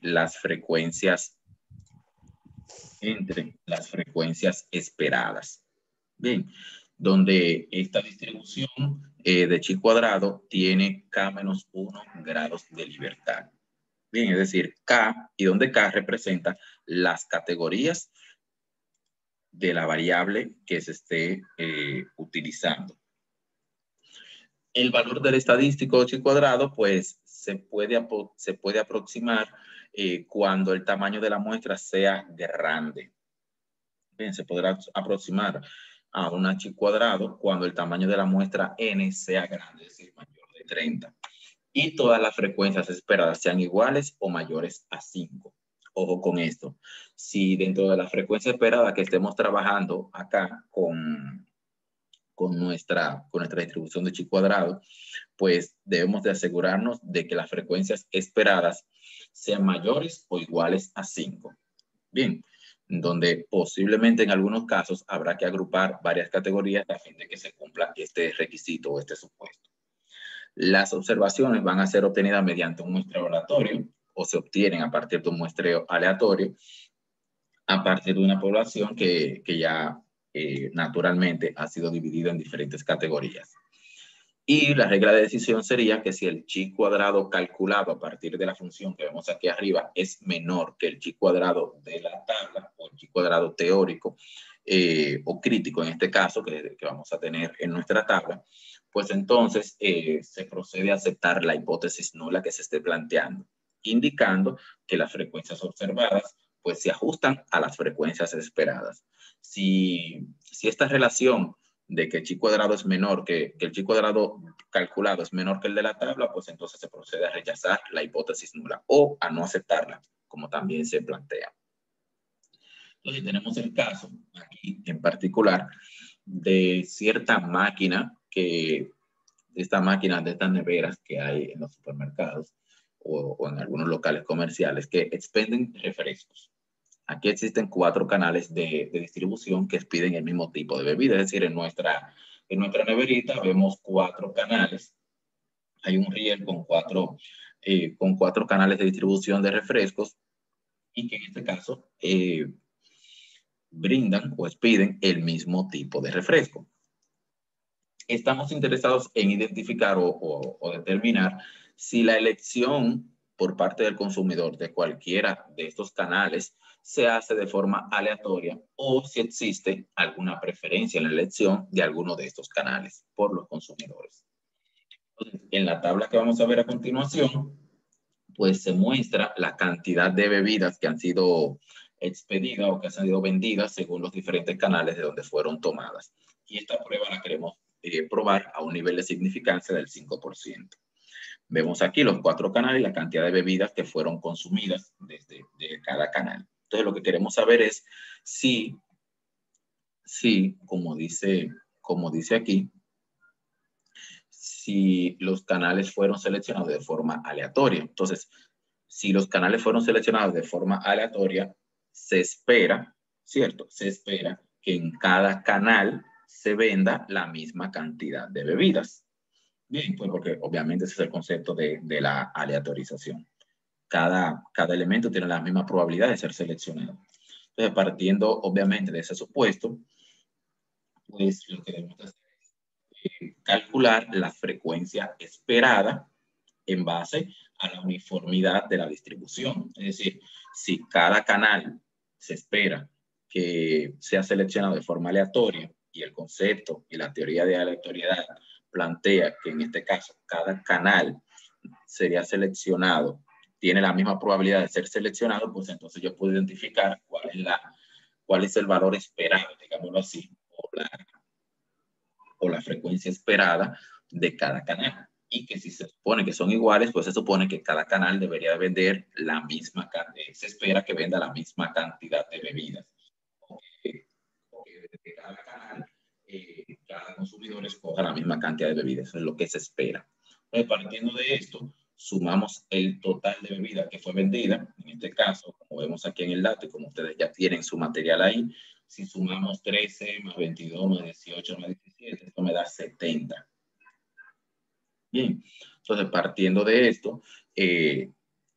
las frecuencias esperadas. Bien, donde esta distribución de chi cuadrado tiene K-1 grados de libertad. Bien, es decir, K, y donde K representa las categorías de la variable que se esté utilizando. El valor del estadístico de chi cuadrado, pues, se puede aproximar cuando el tamaño de la muestra sea grande. Bien, se podrá aproximar a una chi cuadrado cuando el tamaño de la muestra n sea grande, es decir, mayor de 30. Y todas las frecuencias esperadas sean iguales o mayores a 5. Ojo con esto. Si dentro de la frecuencia esperada que estemos trabajando acá con nuestra distribución de chi cuadrado, pues debemos de asegurarnos de que las frecuencias esperadas sean mayores o iguales a 5. Bien, donde posiblemente en algunos casos habrá que agrupar varias categorías a fin de que se cumpla este requisito o este supuesto. Las observaciones van a ser obtenidas mediante un muestreo aleatorio o se obtienen a partir de un muestreo aleatorio a partir de una población que ya naturalmente ha sido dividida en diferentes categorías. Y la regla de decisión sería que si el chi cuadrado calculado a partir de la función que vemos aquí arriba es menor que el chi cuadrado de la tabla o el chi cuadrado teórico o crítico en este caso que vamos a tener en nuestra tabla, pues entonces se procede a aceptar la hipótesis nula que se esté planteando, indicando que las frecuencias observadas pues se ajustan a las frecuencias esperadas. Si esta relación de que el chi cuadrado es menor que el chi cuadrado calculado es menor que el de la tabla, pues entonces se procede a rechazar la hipótesis nula o a no aceptarla, como también se plantea. Entonces tenemos el caso aquí en particular de cierta máquina de estas neveras que hay en los supermercados o en algunos locales comerciales que expenden refrescos. Aquí existen 4 canales de distribución que expiden el mismo tipo de bebida, es decir, en nuestra neverita vemos 4 canales. Hay un riel con 4 canales de distribución de refrescos y que en este caso brindan o expiden el mismo tipo de refresco. Estamos interesados en identificar o determinar si la elección por parte del consumidor de cualquiera de estos canales se hace de forma aleatoria o si existe alguna preferencia en la elección de alguno de estos canales por los consumidores. Entonces, en la tabla que vamos a ver a continuación, pues se muestra la cantidad de bebidas que han sido expedidas o que han sido vendidas según los diferentes canales de donde fueron tomadas. Y esta prueba la queremos probar a un nivel de significancia del 5%. Vemos aquí los 4 canales y la cantidad de bebidas que fueron consumidas desde cada canal. Entonces, lo que queremos saber es si como dice aquí, si los canales fueron seleccionados de forma aleatoria. Entonces, si los canales fueron seleccionados de forma aleatoria, se espera, ¿cierto? Se espera que en cada canal se venda la misma cantidad de bebidas. Bien, pues porque obviamente ese es el concepto de la aleatorización. Cada elemento tiene la misma probabilidad de ser seleccionado. Entonces, partiendo obviamente de ese supuesto, pues lo que debemos hacer es calcular la frecuencia esperada en base a la uniformidad de la distribución. Es decir, si cada canal se espera que sea seleccionado de forma aleatoria y el concepto y la teoría de aleatoriedad plantea que en este caso cada canal sería seleccionado, tiene la misma probabilidad de ser seleccionado, pues entonces yo puedo identificar cuál es el valor esperado, digámoslo así, o la frecuencia esperada de cada canal. Y que si se supone que son iguales, pues se supone que cada canal debería vender la misma cantidad, se espera que venda la misma cantidad de bebidas. O que de cada canal, cada consumidor escoja la misma cantidad de bebidas, eso es lo que se espera. Entonces, partiendo de esto, sumamos el total de bebida que fue vendida, en este caso, como vemos aquí en el dato, y como ustedes ya tienen su material ahí, si sumamos 13 más 22 más 18 más 17, esto me da 70. Bien, entonces partiendo de esto,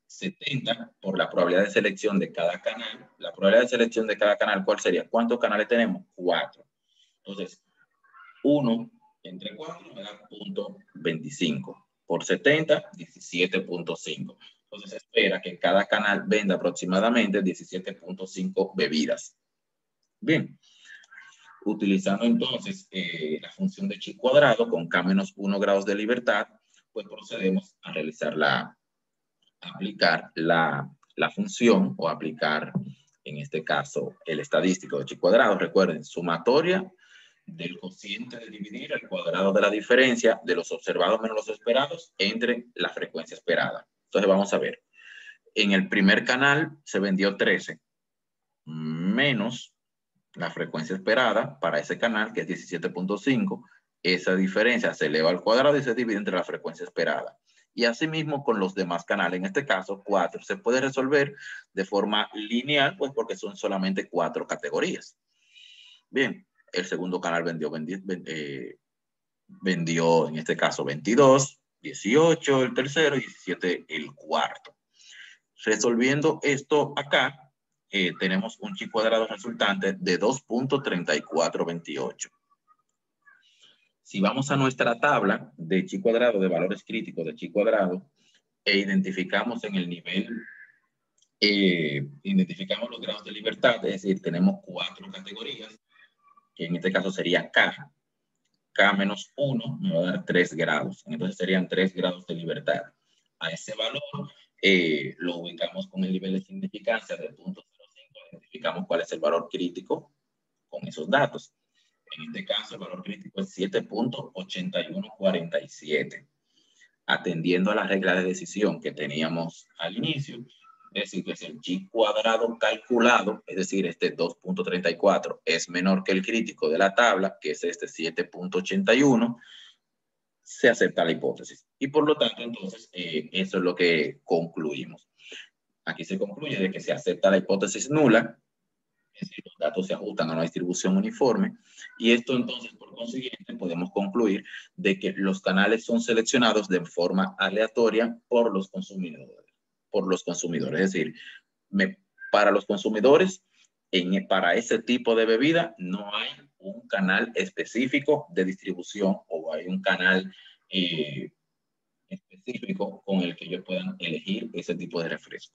70 por la probabilidad de selección de cada canal. La probabilidad de selección de cada canal, ¿cuál sería? ¿Cuántos canales tenemos? 4. Entonces, 1 entre 4 me da 0.25. Por 70, 17.5. Entonces se espera que cada canal venda aproximadamente 17.5 bebidas. Bien, utilizando entonces la función de chi cuadrado con k menos 1 grados de libertad, pues procedemos a realizar aplicar la función o aplicar, en este caso, el estadístico de chi cuadrado. Recuerden, sumatoria del cociente de dividir el cuadrado de la diferencia de los observados menos los esperados entre la frecuencia esperada. Entonces vamos a ver. En el primer canal se vendió 13 menos la frecuencia esperada para ese canal, que es 17.5. Esa diferencia se eleva al cuadrado y se divide entre la frecuencia esperada. Y asimismo con los demás canales, en este caso 4, se puede resolver de forma lineal, pues porque son solamente 4 categorías. Bien, el segundo canal vendió en este caso 22, 18 el tercero y 17 el cuarto. Resolviendo esto acá, tenemos un chi cuadrado resultante de 2.3428. Si vamos a nuestra tabla de chi cuadrado, de valores críticos de chi cuadrado, e identificamos en el nivel, identificamos los grados de libertad, es decir, tenemos 4 categorías, que en este caso sería K. K menos 1 me va a dar 3 grados. Entonces serían 3 grados de libertad. A ese valor lo ubicamos con el nivel de significancia de 0.05. Identificamos cuál es el valor crítico con esos datos. En este caso, el valor crítico es 7.8147. Atendiendo a la regla de decisión que teníamos al inicio, es decir, que es el chi cuadrado calculado, es decir, este 2.34 es menor que el crítico de la tabla, que es este 7.81, se acepta la hipótesis. Y por lo tanto, entonces, eso es lo que concluimos. Aquí se concluye de que se acepta la hipótesis nula, es decir, los datos se ajustan a una distribución uniforme, y esto entonces, por consiguiente, podemos concluir de que los canales son seleccionados de forma aleatoria por los consumidores. Es decir, para los consumidores, para ese tipo de bebida, no hay un canal específico de distribución o hay un canal específico con el que ellos puedan elegir ese tipo de refresco.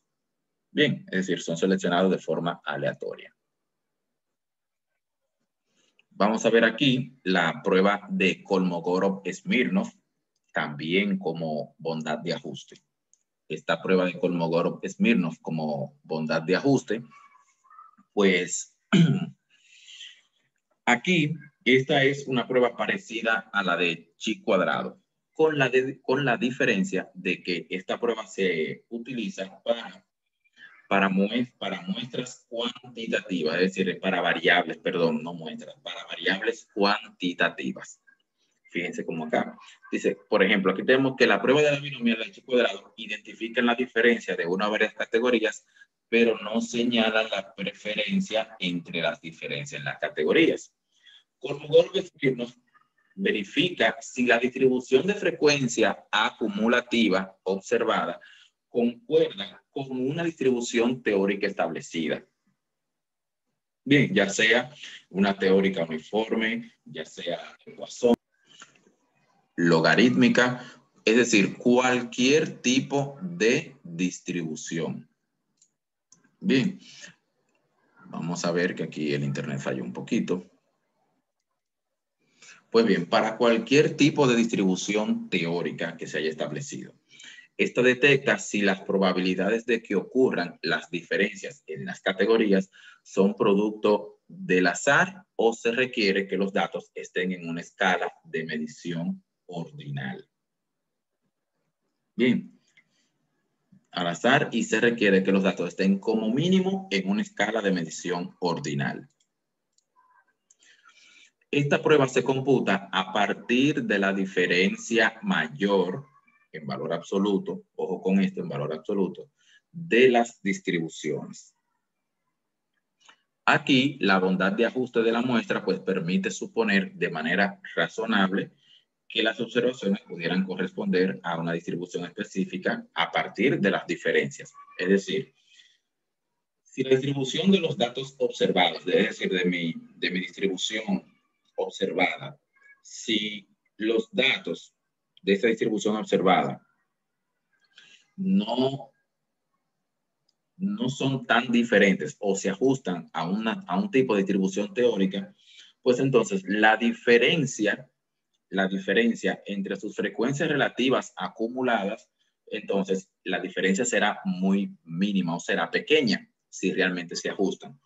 Bien, es decir, son seleccionados de forma aleatoria. Vamos a ver aquí la prueba de Kolmogorov-Smirnov, también como bondad de ajuste. Esta prueba de Kolmogorov-Smirnov como bondad de ajuste, pues aquí esta es una prueba parecida a la de chi cuadrado, con la diferencia de que esta prueba se utiliza para muestras cuantitativas, es decir, para variables, perdón, no muestras, para variables cuantitativas. Fíjense como acá. Dice, por ejemplo, aquí tenemos que la prueba de la binomial de chi cuadrado identifica la diferencia de una o varias categorías, pero no señala la preferencia entre las diferencias en las categorías. Kolmogorov-Smirnov verifica si la distribución de frecuencia acumulativa observada concuerda con una distribución teórica establecida. Bien, ya sea una teórica uniforme, ya sea Poisson, logarítmica, es decir, cualquier tipo de distribución. Bien, vamos a ver que aquí el internet falló un poquito. Pues bien, para cualquier tipo de distribución teórica que se haya establecido, esta detecta si las probabilidades de que ocurran las diferencias en las categorías son producto del azar o se requiere que los datos estén en una escala de medición ordinal. Bien, al azar y se requiere que los datos estén como mínimo en una escala de medición ordinal. Esta prueba se computa a partir de la diferencia mayor en valor absoluto, ojo con esto, en valor absoluto, de las distribuciones. Aquí, la bondad de ajuste de la muestra pues permite suponer de manera razonable que las observaciones pudieran corresponder a una distribución específica a partir de las diferencias. Es decir, si la distribución de los datos observados, es decir, de mi distribución observada, si los datos de esta distribución observada no son tan diferentes o se ajustan a un tipo de distribución teórica, pues entonces la diferencia entre sus frecuencias relativas acumuladas, entonces la diferencia será muy mínima o será pequeña si realmente se ajustan.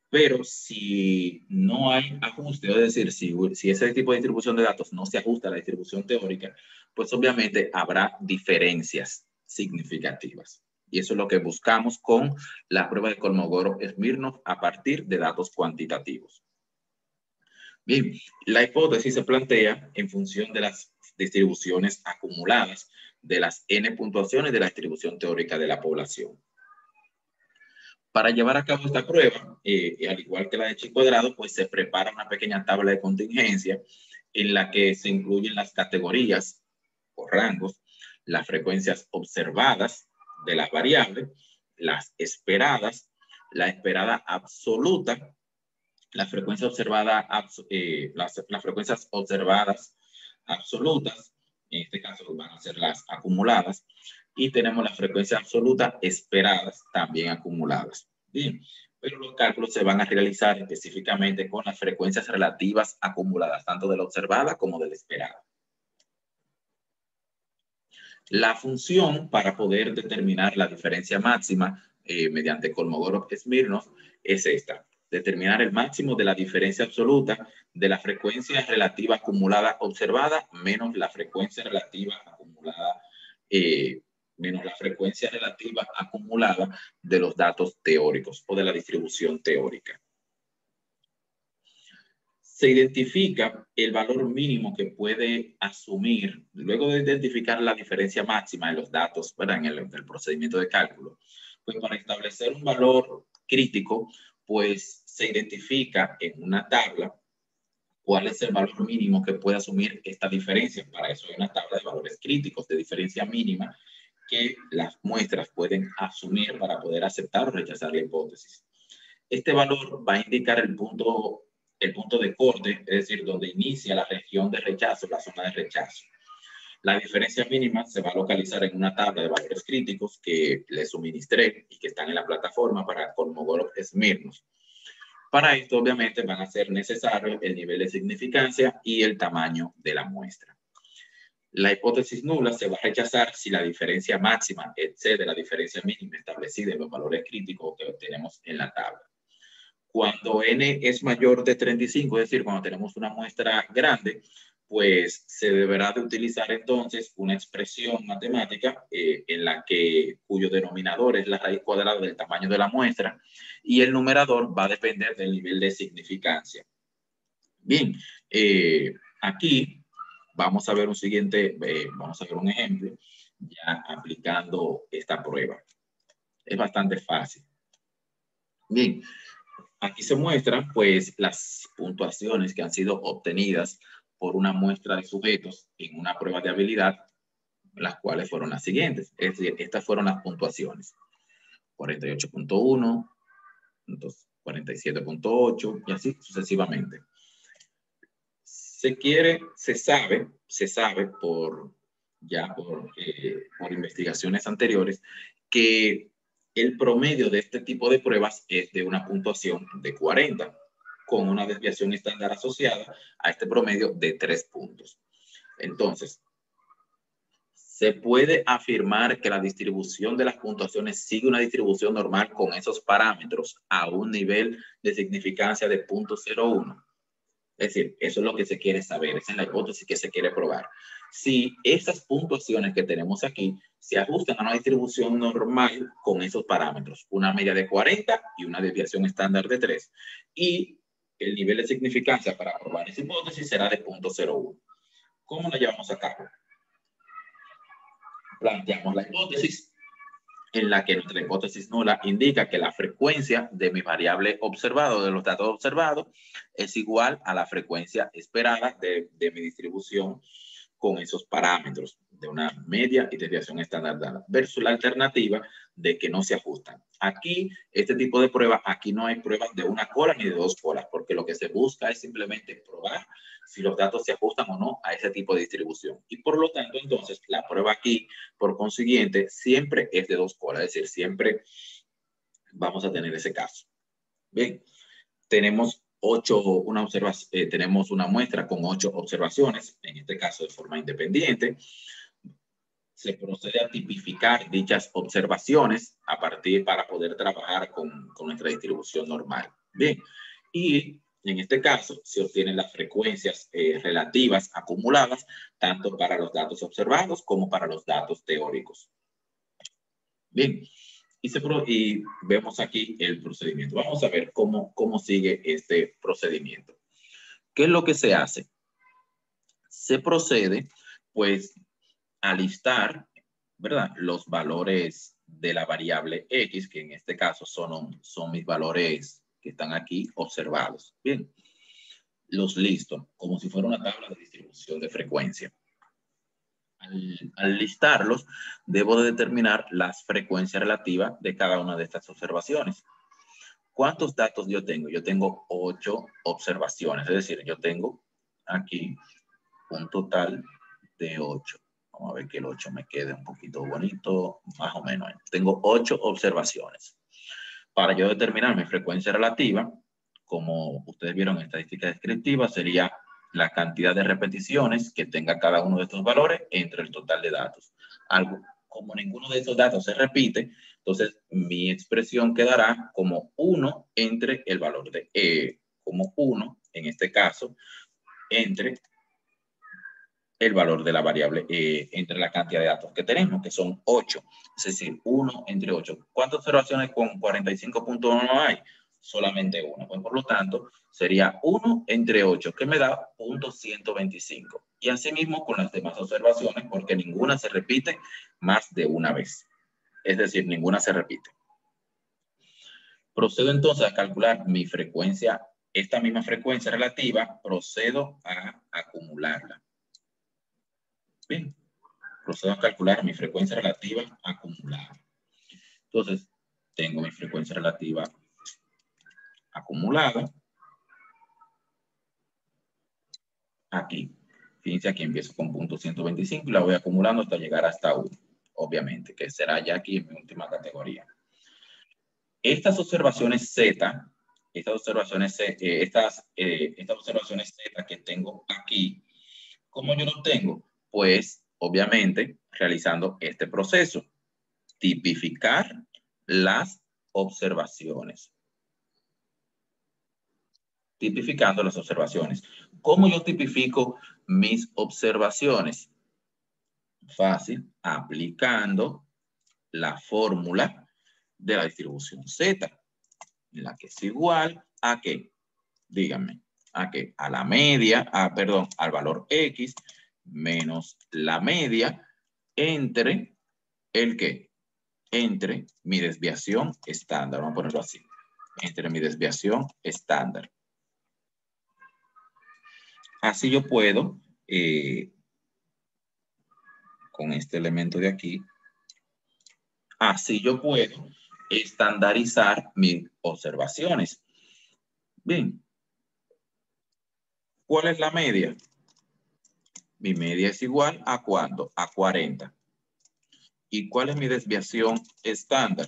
Pero si no hay ajuste, es decir, si ese tipo de distribución de datos no se ajusta a la distribución teórica, pues obviamente habrá diferencias significativas. Y eso es lo que buscamos con la prueba de Kolmogorov-Smirnov a partir de datos cuantitativos. Bien, la hipótesis se plantea en función de las distribuciones acumuladas de las n puntuaciones de la distribución teórica de la población. Para llevar a cabo esta prueba, al igual que la de chi cuadrado, pues se prepara una pequeña tabla de contingencia en la que se incluyen las categorías o rangos, las frecuencias observadas de las variables, las esperadas, la esperada absoluta, la frecuencia observada, las frecuencias observadas absolutas, en este caso van a ser las acumuladas, y tenemos la frecuencia absoluta esperadas también acumuladas. Bien, pero los cálculos se van a realizar específicamente con las frecuencias relativas acumuladas, tanto de la observada como de la esperada. La función para poder determinar la diferencia máxima mediante Kolmogorov-Smirnov es esta: determinar el máximo de la diferencia absoluta de la frecuencia relativa acumulada observada menos la frecuencia relativa acumulada de los datos teóricos o de la distribución teórica. Se identifica el valor mínimo que puede asumir, luego de identificar la diferencia máxima de los datos, ¿verdad?, en el procedimiento de cálculo, pues para establecer un valor crítico, pues se identifica en una tabla cuál es el valor mínimo que puede asumir esta diferencia. Para eso hay una tabla de valores críticos de diferencia mínima que las muestras pueden asumir para poder aceptar o rechazar la hipótesis. Este valor va a indicar el punto de corte, es decir, donde inicia la región de rechazo, la zona de rechazo. La diferencia mínima se va a localizar en una tabla de valores críticos que le suministré y que están en la plataforma para Kolmogorov-Smirnov. Para esto, obviamente, van a ser necesarios el nivel de significancia y el tamaño de la muestra. La hipótesis nula se va a rechazar si la diferencia máxima excede la diferencia mínima establecida en los valores críticos que obtenemos en la tabla. Cuando n es mayor de 35, es decir, cuando tenemos una muestra grande, pues se deberá de utilizar entonces una expresión matemática cuyo denominador es la raíz cuadrada del tamaño de la muestra y el numerador va a depender del nivel de significancia. Bien, aquí vamos a ver vamos a ver un ejemplo ya aplicando esta prueba. Es bastante fácil. Bien, aquí se muestran pues las puntuaciones que han sido obtenidas por una muestra de sujetos en una prueba de habilidad, las cuales fueron las siguientes. Es decir, estas fueron las puntuaciones: 48.1, 47.8 y así sucesivamente. Se sabe por investigaciones anteriores que el promedio de este tipo de pruebas es de una puntuación de 40. con una desviación estándar asociada a este promedio de 3 puntos. Entonces, se puede afirmar que la distribución de las puntuaciones sigue una distribución normal con esos parámetros a un nivel de significancia de 0.01. Es decir, eso es lo que se quiere saber, esa es la hipótesis que se quiere probar. Si esas puntuaciones que tenemos aquí se ajustan a una distribución normal con esos parámetros, una media de 40 y una desviación estándar de 3, y el nivel de significancia para probar esa hipótesis será de 0.01. ¿Cómo la llevamos a cabo? Planteamos la hipótesis en la que nuestra hipótesis nula indica que la frecuencia de mi variable observado, de los datos observados, es igual a la frecuencia esperada de mi distribución con esos parámetros de una media y desviación estándar dada, versus la alternativa de que no se ajustan. Aquí, este tipo de pruebas, aquí no hay pruebas de una cola ni de dos colas, porque lo que se busca es simplemente probar si los datos se ajustan o no a ese tipo de distribución. Y por lo tanto, entonces, la prueba aquí, por consiguiente, siempre es de dos colas, es decir, siempre vamos a tener ese caso. Bien, tenemos tenemos una muestra con 8 observaciones, en este caso de forma independiente. Se procede a tipificar dichas observaciones para poder trabajar con nuestra distribución normal. Bien, y en este caso se obtienen las frecuencias relativas acumuladas, tanto para los datos observados como para los datos teóricos. Bien, y vemos aquí el procedimiento. Vamos a ver cómo sigue este procedimiento. ¿Qué es lo que se hace? Se procede, pues, a listar, ¿verdad?, los valores de la variable X, que en este caso son mis valores que están aquí observados. Bien, los listo como si fuera una tabla de distribución de frecuencia. Al listarlos, debo de determinar las frecuencias relativas de cada una de estas observaciones. ¿Cuántos datos yo tengo? Yo tengo 8 observaciones, es decir, yo tengo aquí un total de 8. Vamos a ver que el 8 me quede un poquito bonito, más o menos. Tengo 8 observaciones. Para yo determinar mi frecuencia relativa, como ustedes vieron en estadística descriptiva, sería la cantidad de repeticiones que tenga cada uno de estos valores entre el total de datos. Como ninguno de estos datos se repite, entonces mi expresión quedará como 1 entre el valor de como 1, en este caso, entre el valor de la variable entre la cantidad de datos que tenemos, que son 8. Es decir, 1 entre 8. ¿Cuántas observaciones con 45.1 hay? Solamente una. Pues, por lo tanto, sería 1 entre 8, que me da 0.125. Y asimismo con las demás observaciones, porque ninguna se repite más de una vez. Es decir, ninguna se repite. Procedo entonces a calcular mi frecuencia, esta misma frecuencia relativa, procedo a acumularla. Bien, procedo a calcular mi frecuencia relativa acumulada. Entonces, tengo mi frecuencia relativa acumulada. Aquí. Fíjense, aquí empiezo con 0.125 y la voy acumulando hasta llegar hasta 1. Obviamente, que será ya aquí en mi última categoría. Estas observaciones Z, estas observaciones Z que tengo aquí, ¿cómo yo lo tengo? Pues, obviamente, realizando este proceso. Tipificar las observaciones. Tipificando las observaciones. ¿Cómo yo tipifico mis observaciones? Fácil, aplicando la fórmula de la distribución Z, en la que es igual a ¿qué? Díganme, ¿a qué? A la media, al valor X menos la media entre el ¿qué? Entre mi desviación estándar, vamos a ponerlo así, entre mi desviación estándar. Así yo puedo, con este elemento de aquí, así yo puedo estandarizar mis observaciones. Bien, ¿cuál es la media? Mi media es igual a ¿cuánto? A 40. ¿Y cuál es mi desviación estándar?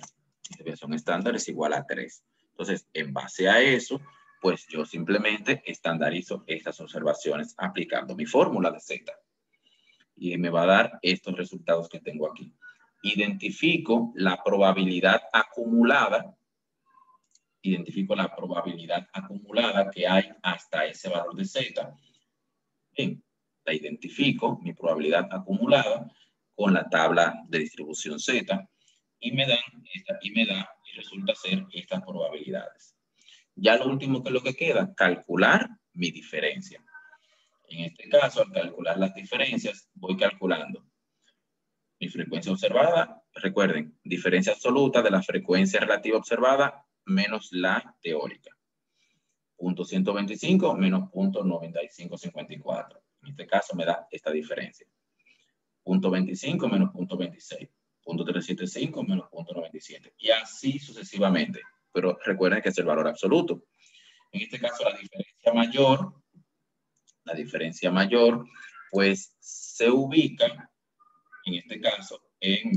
Mi desviación estándar es igual a 3. Entonces, en base a eso, pues yo simplemente estandarizo estas observaciones aplicando mi fórmula de Z. Y me va a dar estos resultados que tengo aquí. Identifico la probabilidad acumulada. Identifico la probabilidad acumulada que hay hasta ese valor de Z. Bien, la identifico, mi probabilidad acumulada, con la tabla de distribución Z y me da y resulta ser estas probabilidades. Ya lo último que es lo que queda, calcular mi diferencia. En este caso, al calcular las diferencias, voy calculando mi frecuencia observada. Recuerden, diferencia absoluta de la frecuencia relativa observada menos la teórica. 0.125 menos 0.9554. En este caso me da esta diferencia. 0.25 menos 0.26. 0.375 menos 0.97. Y así sucesivamente. Pero recuerden que es el valor absoluto. En este caso la diferencia mayor, pues se ubica, en este caso, en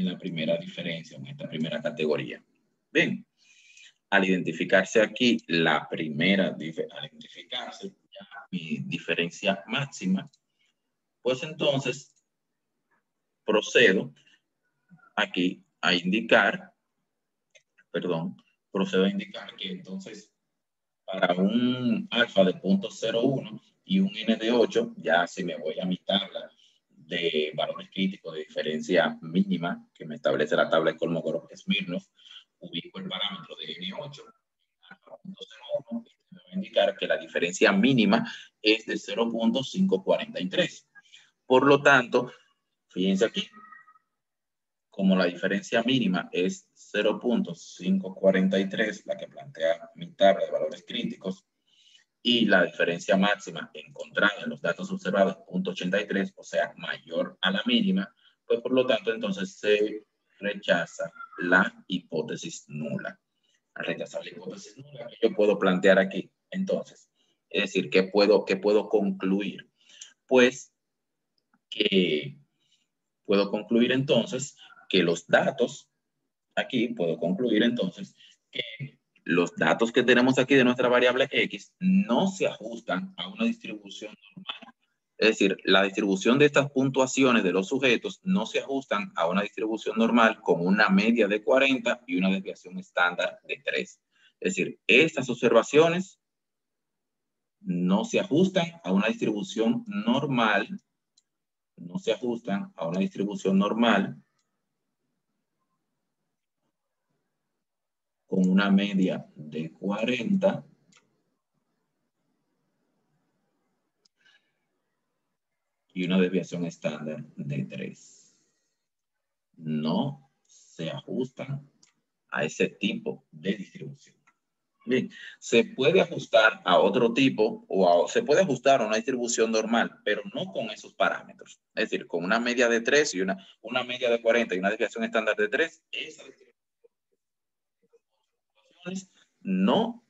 la primera diferencia, en esta primera categoría. Bien. Al identificarse aquí mi diferencia máxima, pues entonces procedo aquí a indicar, que entonces para un alfa de 0.01 y un n de 8, ya si me voy a mi tabla de valores críticos de diferencia mínima que me establece la tabla de Kolmogorov-Smirnov, ubico el parámetro de N8, me va a indicar que la diferencia mínima es de 0.543. Por lo tanto, fíjense aquí, como la diferencia mínima es 0.543, la que plantea mi tabla de valores críticos, y la diferencia máxima encontrada en los datos observados 0.83, o sea, mayor a la mínima, pues por lo tanto entonces se rechaza la hipótesis nula. Al rechazar la hipótesis nula, yo puedo plantear aquí, entonces, es decir, ¿qué puedo concluir? Pues que puedo concluir entonces que los datos, aquí puedo concluir entonces que los datos que tenemos aquí de nuestra variable X no se ajustan a una distribución normal. Es decir, la distribución de estas puntuaciones de los sujetos no se ajustan a una distribución normal con una media de 40 y una desviación estándar de 3. Es decir, estas observaciones no se ajustan a una distribución normal, con una media de 40 y una desviación estándar de 3. No se ajustan a ese tipo de distribución. Bien, se puede ajustar a otro tipo se puede ajustar a una distribución normal, pero no con esos parámetros. Es decir, con una media de 3 y una media de 40 y una desviación estándar de 3, esas distribuciones no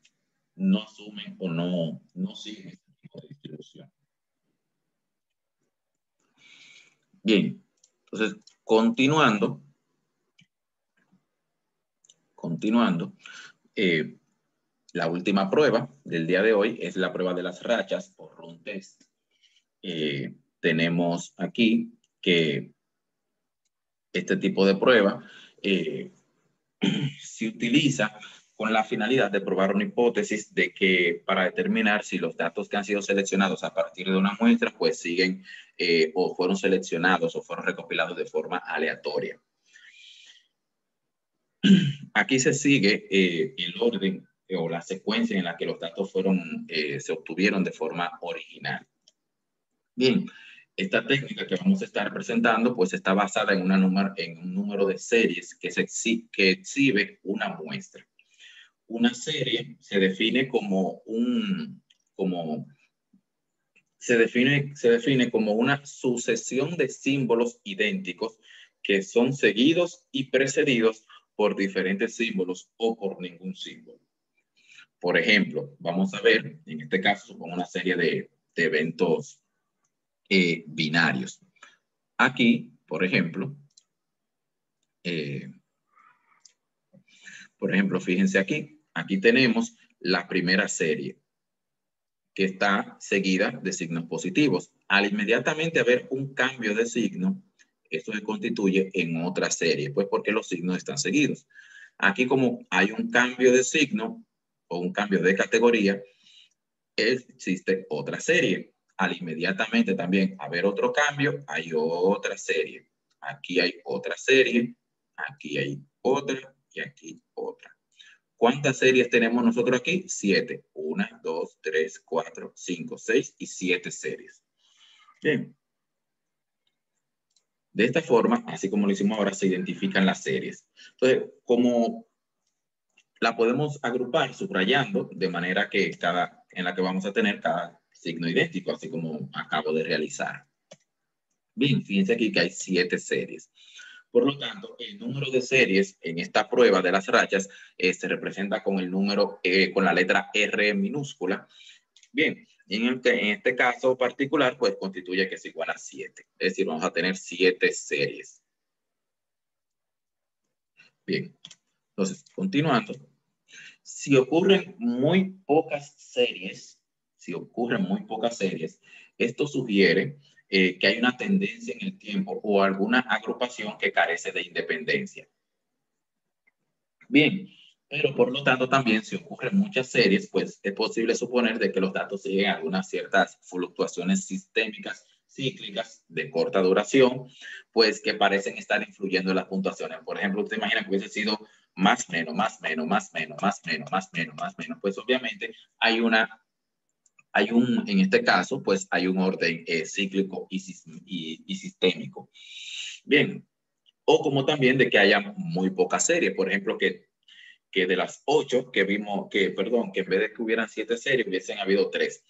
asumen o no siguen ese tipo de distribución. Bien, entonces, continuando, la última prueba del día de hoy es la prueba de las rachas o run test. Tenemos aquí que este tipo de prueba se utiliza con la finalidad de probar una hipótesis de que para determinar si los datos que han sido seleccionados a partir de una muestra pues siguen o fueron seleccionados o fueron recopilados de forma aleatoria. Aquí se sigue el orden o la secuencia en la que los datos se obtuvieron de forma original. Bien, esta técnica que vamos a estar presentando pues está basada en un número de series que exhibe una muestra. Una serie se define como una sucesión de símbolos idénticos que son seguidos y precedidos por diferentes símbolos o por ningún símbolo. Por ejemplo, vamos a ver, en este caso, supongo una serie de eventos binarios. Aquí, por ejemplo, fíjense aquí, aquí tenemos la primera serie, que está seguida de signos positivos. Al inmediatamente haber un cambio de signo, esto se constituye en otra serie, pues porque los signos están seguidos. Aquí, como hay un cambio de signo o un cambio de categoría, existe otra serie. Al inmediatamente también haber otro cambio, hay otra serie. Aquí hay otra serie, aquí hay otra y aquí otra. ¿Cuántas series tenemos nosotros aquí? 7. 1, 2, 3, 4, 5, 6 y 7 series. Bien. De esta forma, así como lo hicimos ahora, se identifican las series. Entonces, como la podemos agrupar subrayando de manera que en la que vamos a tener cada signo idéntico, así como acabo de realizar. Bien, fíjense aquí que hay 7 series. Por lo tanto, el número de series en esta prueba de las rachas se representa con el número, con la letra R minúscula. Bien, en este caso particular, pues constituye que es igual a 7. Es decir, vamos a tener 7 series. Bien, entonces, continuando. Si ocurren muy pocas series, esto sugiere que hay una tendencia en el tiempo o alguna agrupación que carece de independencia. Bien, pero por lo tanto también si ocurren muchas series, pues es posible suponer de que los datos siguen algunas ciertas fluctuaciones sistémicas cíclicas de corta duración, pues que parecen estar influyendo en las puntuaciones. Por ejemplo, usted imagina que hubiese sido más, menos, más, menos, más, menos, más, menos, más, menos, más, menos. Pues obviamente en este caso, pues hay un orden cíclico y sistémico. Bien, o como también de que haya muy pocas series. Por ejemplo, que de las 8 que vimos, que en vez de que hubieran 7 series, hubiesen habido 3.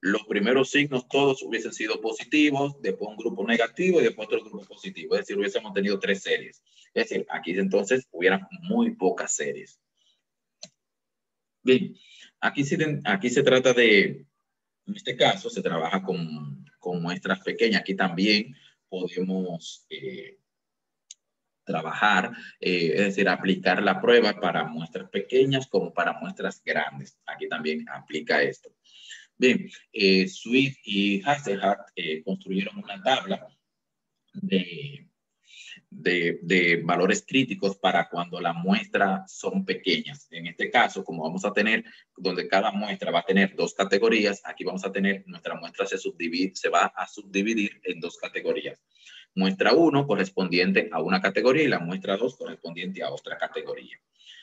Los primeros signos todos hubiesen sido positivos, después un grupo negativo y después otro grupo positivo. Es decir, hubiésemos tenido 3 series. Es decir, aquí entonces hubieran muy pocas series. Bien, aquí se trata de, en este caso, se trabaja con muestras pequeñas. Aquí también podemos trabajar, es decir, aplicar la prueba para muestras pequeñas como para muestras grandes. Aquí también aplica esto. Bien, Swift y Hasselhardt construyeron una tabla de valores críticos para cuando las muestras son pequeñas. En este caso, como vamos a tener, donde cada muestra va a tener 2 categorías, aquí vamos a tener, nuestra muestra se va a subdividir en 2 categorías. Muestra 1 correspondiente a una categoría y la muestra 2 correspondiente a otra categoría.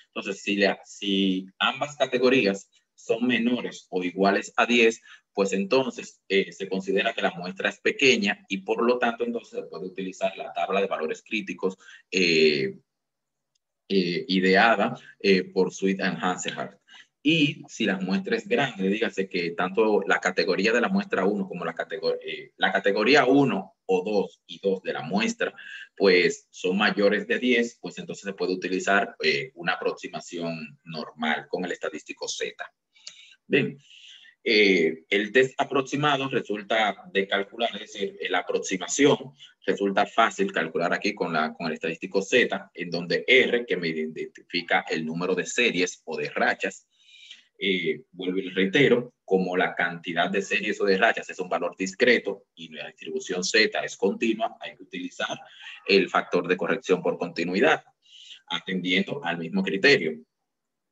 Entonces, si ambas categorías son menores o iguales a 10, pues entonces se considera que la muestra es pequeña y por lo tanto entonces se puede utilizar la tabla de valores críticos ideada por Swift y Hasselhardt. Y si la muestra es grande, dígase que tanto la categoría de la muestra 1 como la categoría 1 o 2 y 2 de la muestra, pues son mayores de 10, pues entonces se puede utilizar una aproximación normal con el estadístico Z. Bien, el test aproximado resulta de calcular, es decir, la aproximación resulta fácil calcular aquí con el estadístico Z, en donde R, que me identifica el número de series o de rachas, vuelvo y reitero, como la cantidad de series o de rachas es un valor discreto y la distribución Z es continua, hay que utilizar el factor de corrección por continuidad, atendiendo al mismo criterio.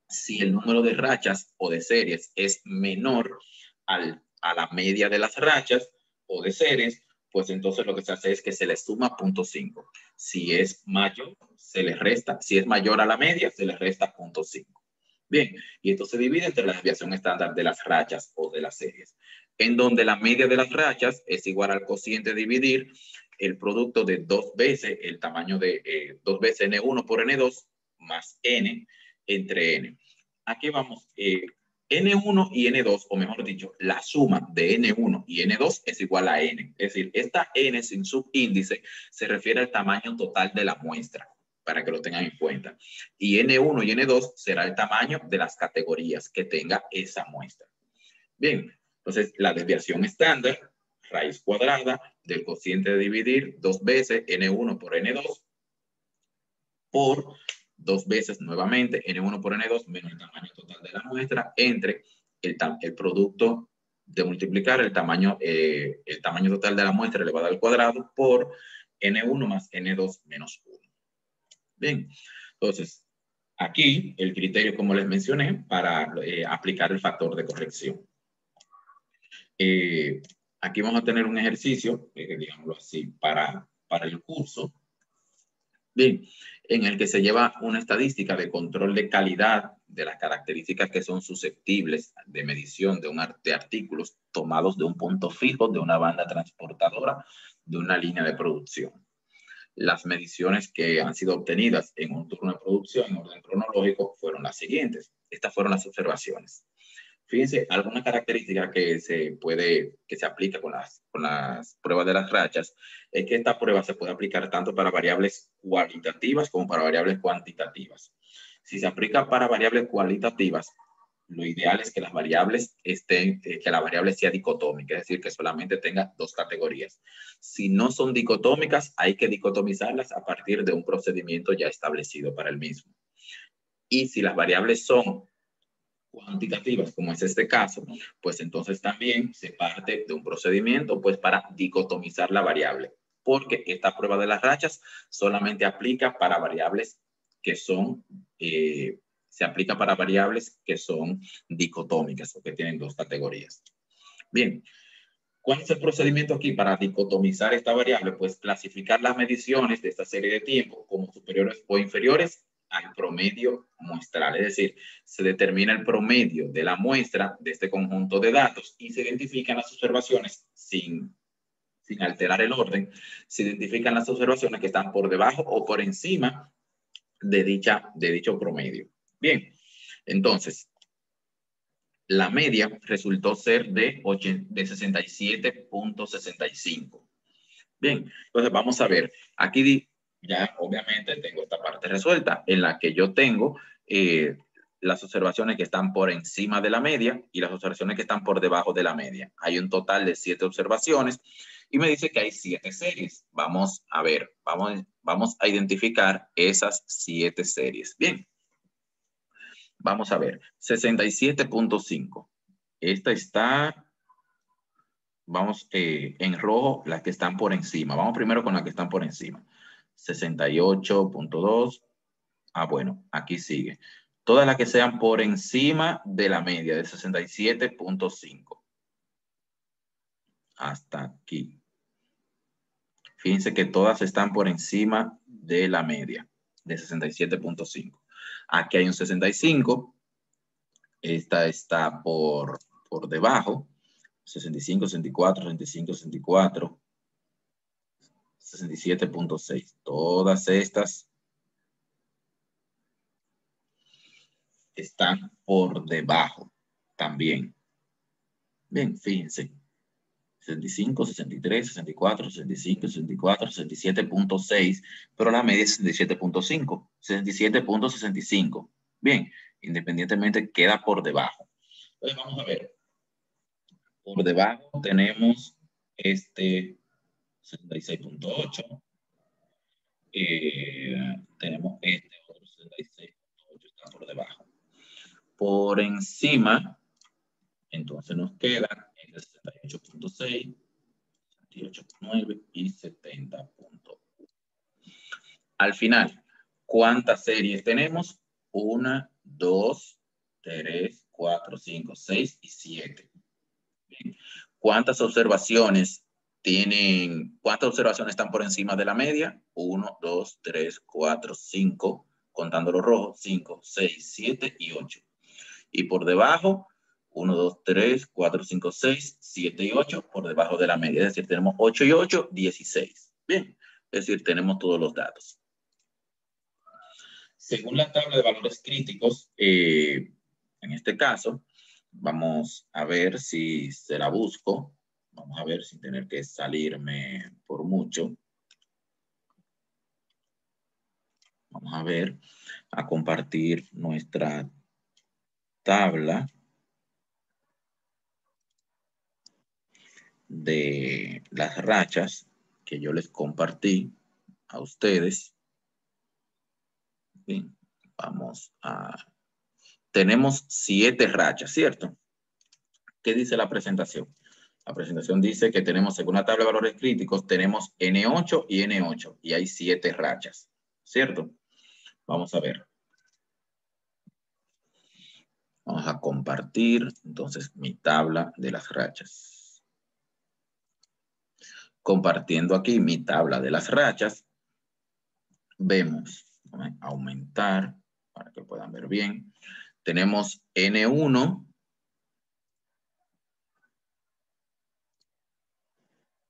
Si el número de rachas o de series es menor a la media de las rachas o de series, pues entonces lo que se hace es que se le suma 0.5. Si es mayor, se le resta. Si es mayor a la media, se le resta 0.5. Bien, y esto se divide entre la desviación estándar de las rachas o de las series, en donde la media de las rachas es igual al cociente dividir el producto de 2 veces el tamaño de 2 veces N1 por N2 más N entre N. Aquí vamos, N1 y N2, o mejor dicho, la suma de N1 y N2 es igual a N. Es decir, esta N sin subíndice se refiere al tamaño total de la muestra, para que lo tengan en cuenta. Y N1 y N2 será el tamaño de las categorías que tenga esa muestra. Bien, entonces la desviación estándar, raíz cuadrada del cociente de dividir 2 veces N1 por N2 por dos veces nuevamente N1 por N2 menos el tamaño total de la muestra entre el producto de multiplicar el tamaño total de la muestra elevado al cuadrado por N1 más N2 menos 1. Bien, entonces, aquí el criterio, como les mencioné, para aplicar el factor de corrección. Aquí vamos a tener un ejercicio, digámoslo así, para el curso. Bien, en el que se lleva una estadística de control de calidad de las características que son susceptibles de medición de artículos tomados de un punto fijo, de una banda transportadora, de una línea de producción. Las mediciones que han sido obtenidas en un turno de producción en orden cronológico fueron las siguientes. Estas fueron las observaciones. Fíjense, alguna característica que se aplica con las pruebas de las rachas es que esta prueba se puede aplicar tanto para variables cualitativas como para variables cuantitativas. Si se aplica para variables cualitativas, lo ideal es que las variables que la variable sea dicotómica, es decir, que solamente tenga dos categorías. Si no son dicotómicas, hay que dicotomizarlas a partir de un procedimiento ya establecido para el mismo. Y si las variables son cuantitativas, como es este caso, pues entonces también se parte de un procedimiento pues para dicotomizar la variable, porque esta prueba de las rachas solamente aplica para variables que son, se aplica para variables que son dicotómicas o que tienen dos categorías. Bien, ¿cuál es el procedimiento aquí para dicotomizar esta variable? Pues clasificar las mediciones de esta serie de tiempo como superiores o inferiores al promedio muestral. Es decir, se determina el promedio de la muestra de este conjunto de datos y se identifican las observaciones sin alterar el orden. Se identifican las observaciones que están por debajo o por encima de dicho promedio. Bien, entonces, la media resultó ser de 67.65. Bien, entonces vamos a ver. Aquí ya obviamente tengo esta parte resuelta en la que yo tengo las observaciones que están por encima de la media y las observaciones que están por debajo de la media. Hay un total de 7 observaciones y me dice que hay 7 series. Vamos a ver, vamos a identificar esas 7 series. Bien. Vamos a ver, 67.5. Esta está, vamos, en rojo, las que están por encima. Vamos primero con las que están por encima. 68.2. Ah, bueno, aquí sigue. Todas las que sean por encima de la media de 67.5. Hasta aquí. Fíjense que todas están por encima de la media de 67.5. Aquí hay un 65. Esta está por debajo. 65, 64, 65, 64. 67.6. Todas estas están por debajo también. Bien, fíjense. 65, 63, 64, 65, 64, 67.6, pero la media es 67.5, 67.65. Bien, independientemente queda por debajo. Entonces vamos a ver. Por debajo tenemos este 66.8. Tenemos este otro 66.8 está por debajo. Por encima, entonces nos quedan el 68.6, 68.9 y 70.1. Al final, ¿cuántas series tenemos? 1, 2, 3, 4, 5, 6 y 7. Bien. ¿Cuántas observaciones están por encima de la media? 1, 2, 3, 4, 5, contando los rojos, 5, 6, 7 y 8. Y por debajo, 1, 2, 3, 4, 5, 6, 7 y 8 por debajo de la media. Es decir, tenemos 8 y 8, 16. Bien, es decir, tenemos todos los datos. Según la tabla de valores críticos, en este caso, vamos a ver si se la busco. Vamos a ver sin tener que salirme por mucho. Vamos a ver, a compartir nuestra tabla de las rachas que yo les compartí a ustedes. Bien, Vamos a... Tenemos 7 rachas, ¿cierto? ¿Qué dice la presentación? La presentación dice que tenemos, según la tabla de valores críticos, tenemos N8 y N8 y hay 7 rachas, ¿cierto? Vamos a ver. Vamos a compartir, entonces, mi tabla de las rachas. Compartiendo aquí mi tabla de las rachas, vemos, vamos a aumentar para que puedan ver bien. Tenemos N1,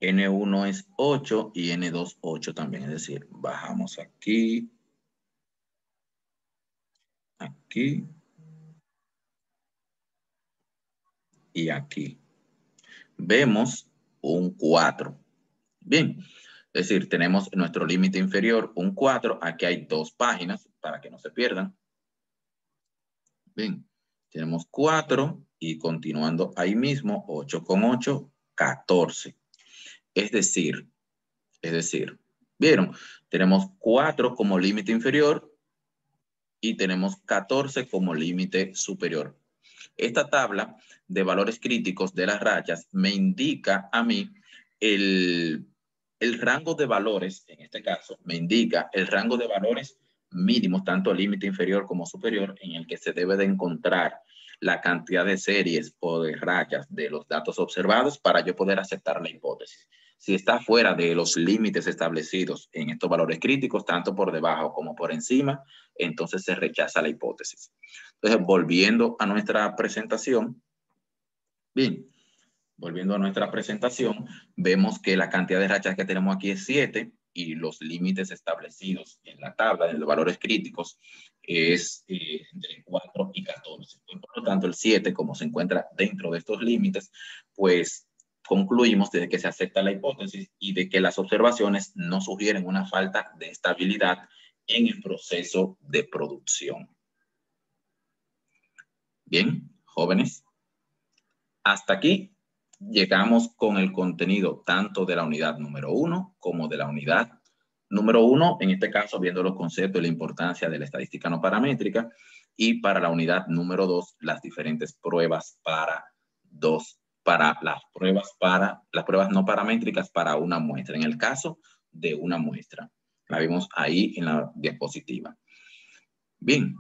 N1 es 8 y N2 8 también, es decir, bajamos aquí, aquí y aquí. Vemos un 4. Bien, es decir, tenemos nuestro límite inferior, un 4. Aquí hay 2 páginas para que no se pierdan. Bien, tenemos 4 y continuando ahí mismo, 8 con 8, 14. Es decir, ¿vieron? Tenemos 4 como límite inferior y tenemos 14 como límite superior. Esta tabla de valores críticos de las rachas me indica a mí el rango de valores, en este caso, me indica el rango de valores mínimos, tanto límite inferior como superior, en el que se debe de encontrar la cantidad de series o de rachas de los datos observados para yo poder aceptar la hipótesis. Si está fuera de los límites establecidos en estos valores críticos, tanto por debajo como por encima, entonces se rechaza la hipótesis. Entonces, volviendo a nuestra presentación, bien, volviendo a nuestra presentación, vemos que la cantidad de rachas que tenemos aquí es 7 y los límites establecidos en la tabla de los valores críticos es entre 4 y 14. Y por lo tanto, el 7, como se encuentra dentro de estos límites, pues concluimos de que se acepta la hipótesis y de que las observaciones no sugieren una falta de estabilidad en el proceso de producción. Bien, jóvenes, hasta aquí llegamos con el contenido tanto de la unidad número 1 como de la unidad número 1, en este caso viendo los conceptos y la importancia de la estadística no paramétrica, y para la unidad número 2, las diferentes pruebas para las pruebas no paramétricas para una muestra, en el caso de una muestra. La vimos ahí en la diapositiva. Bien.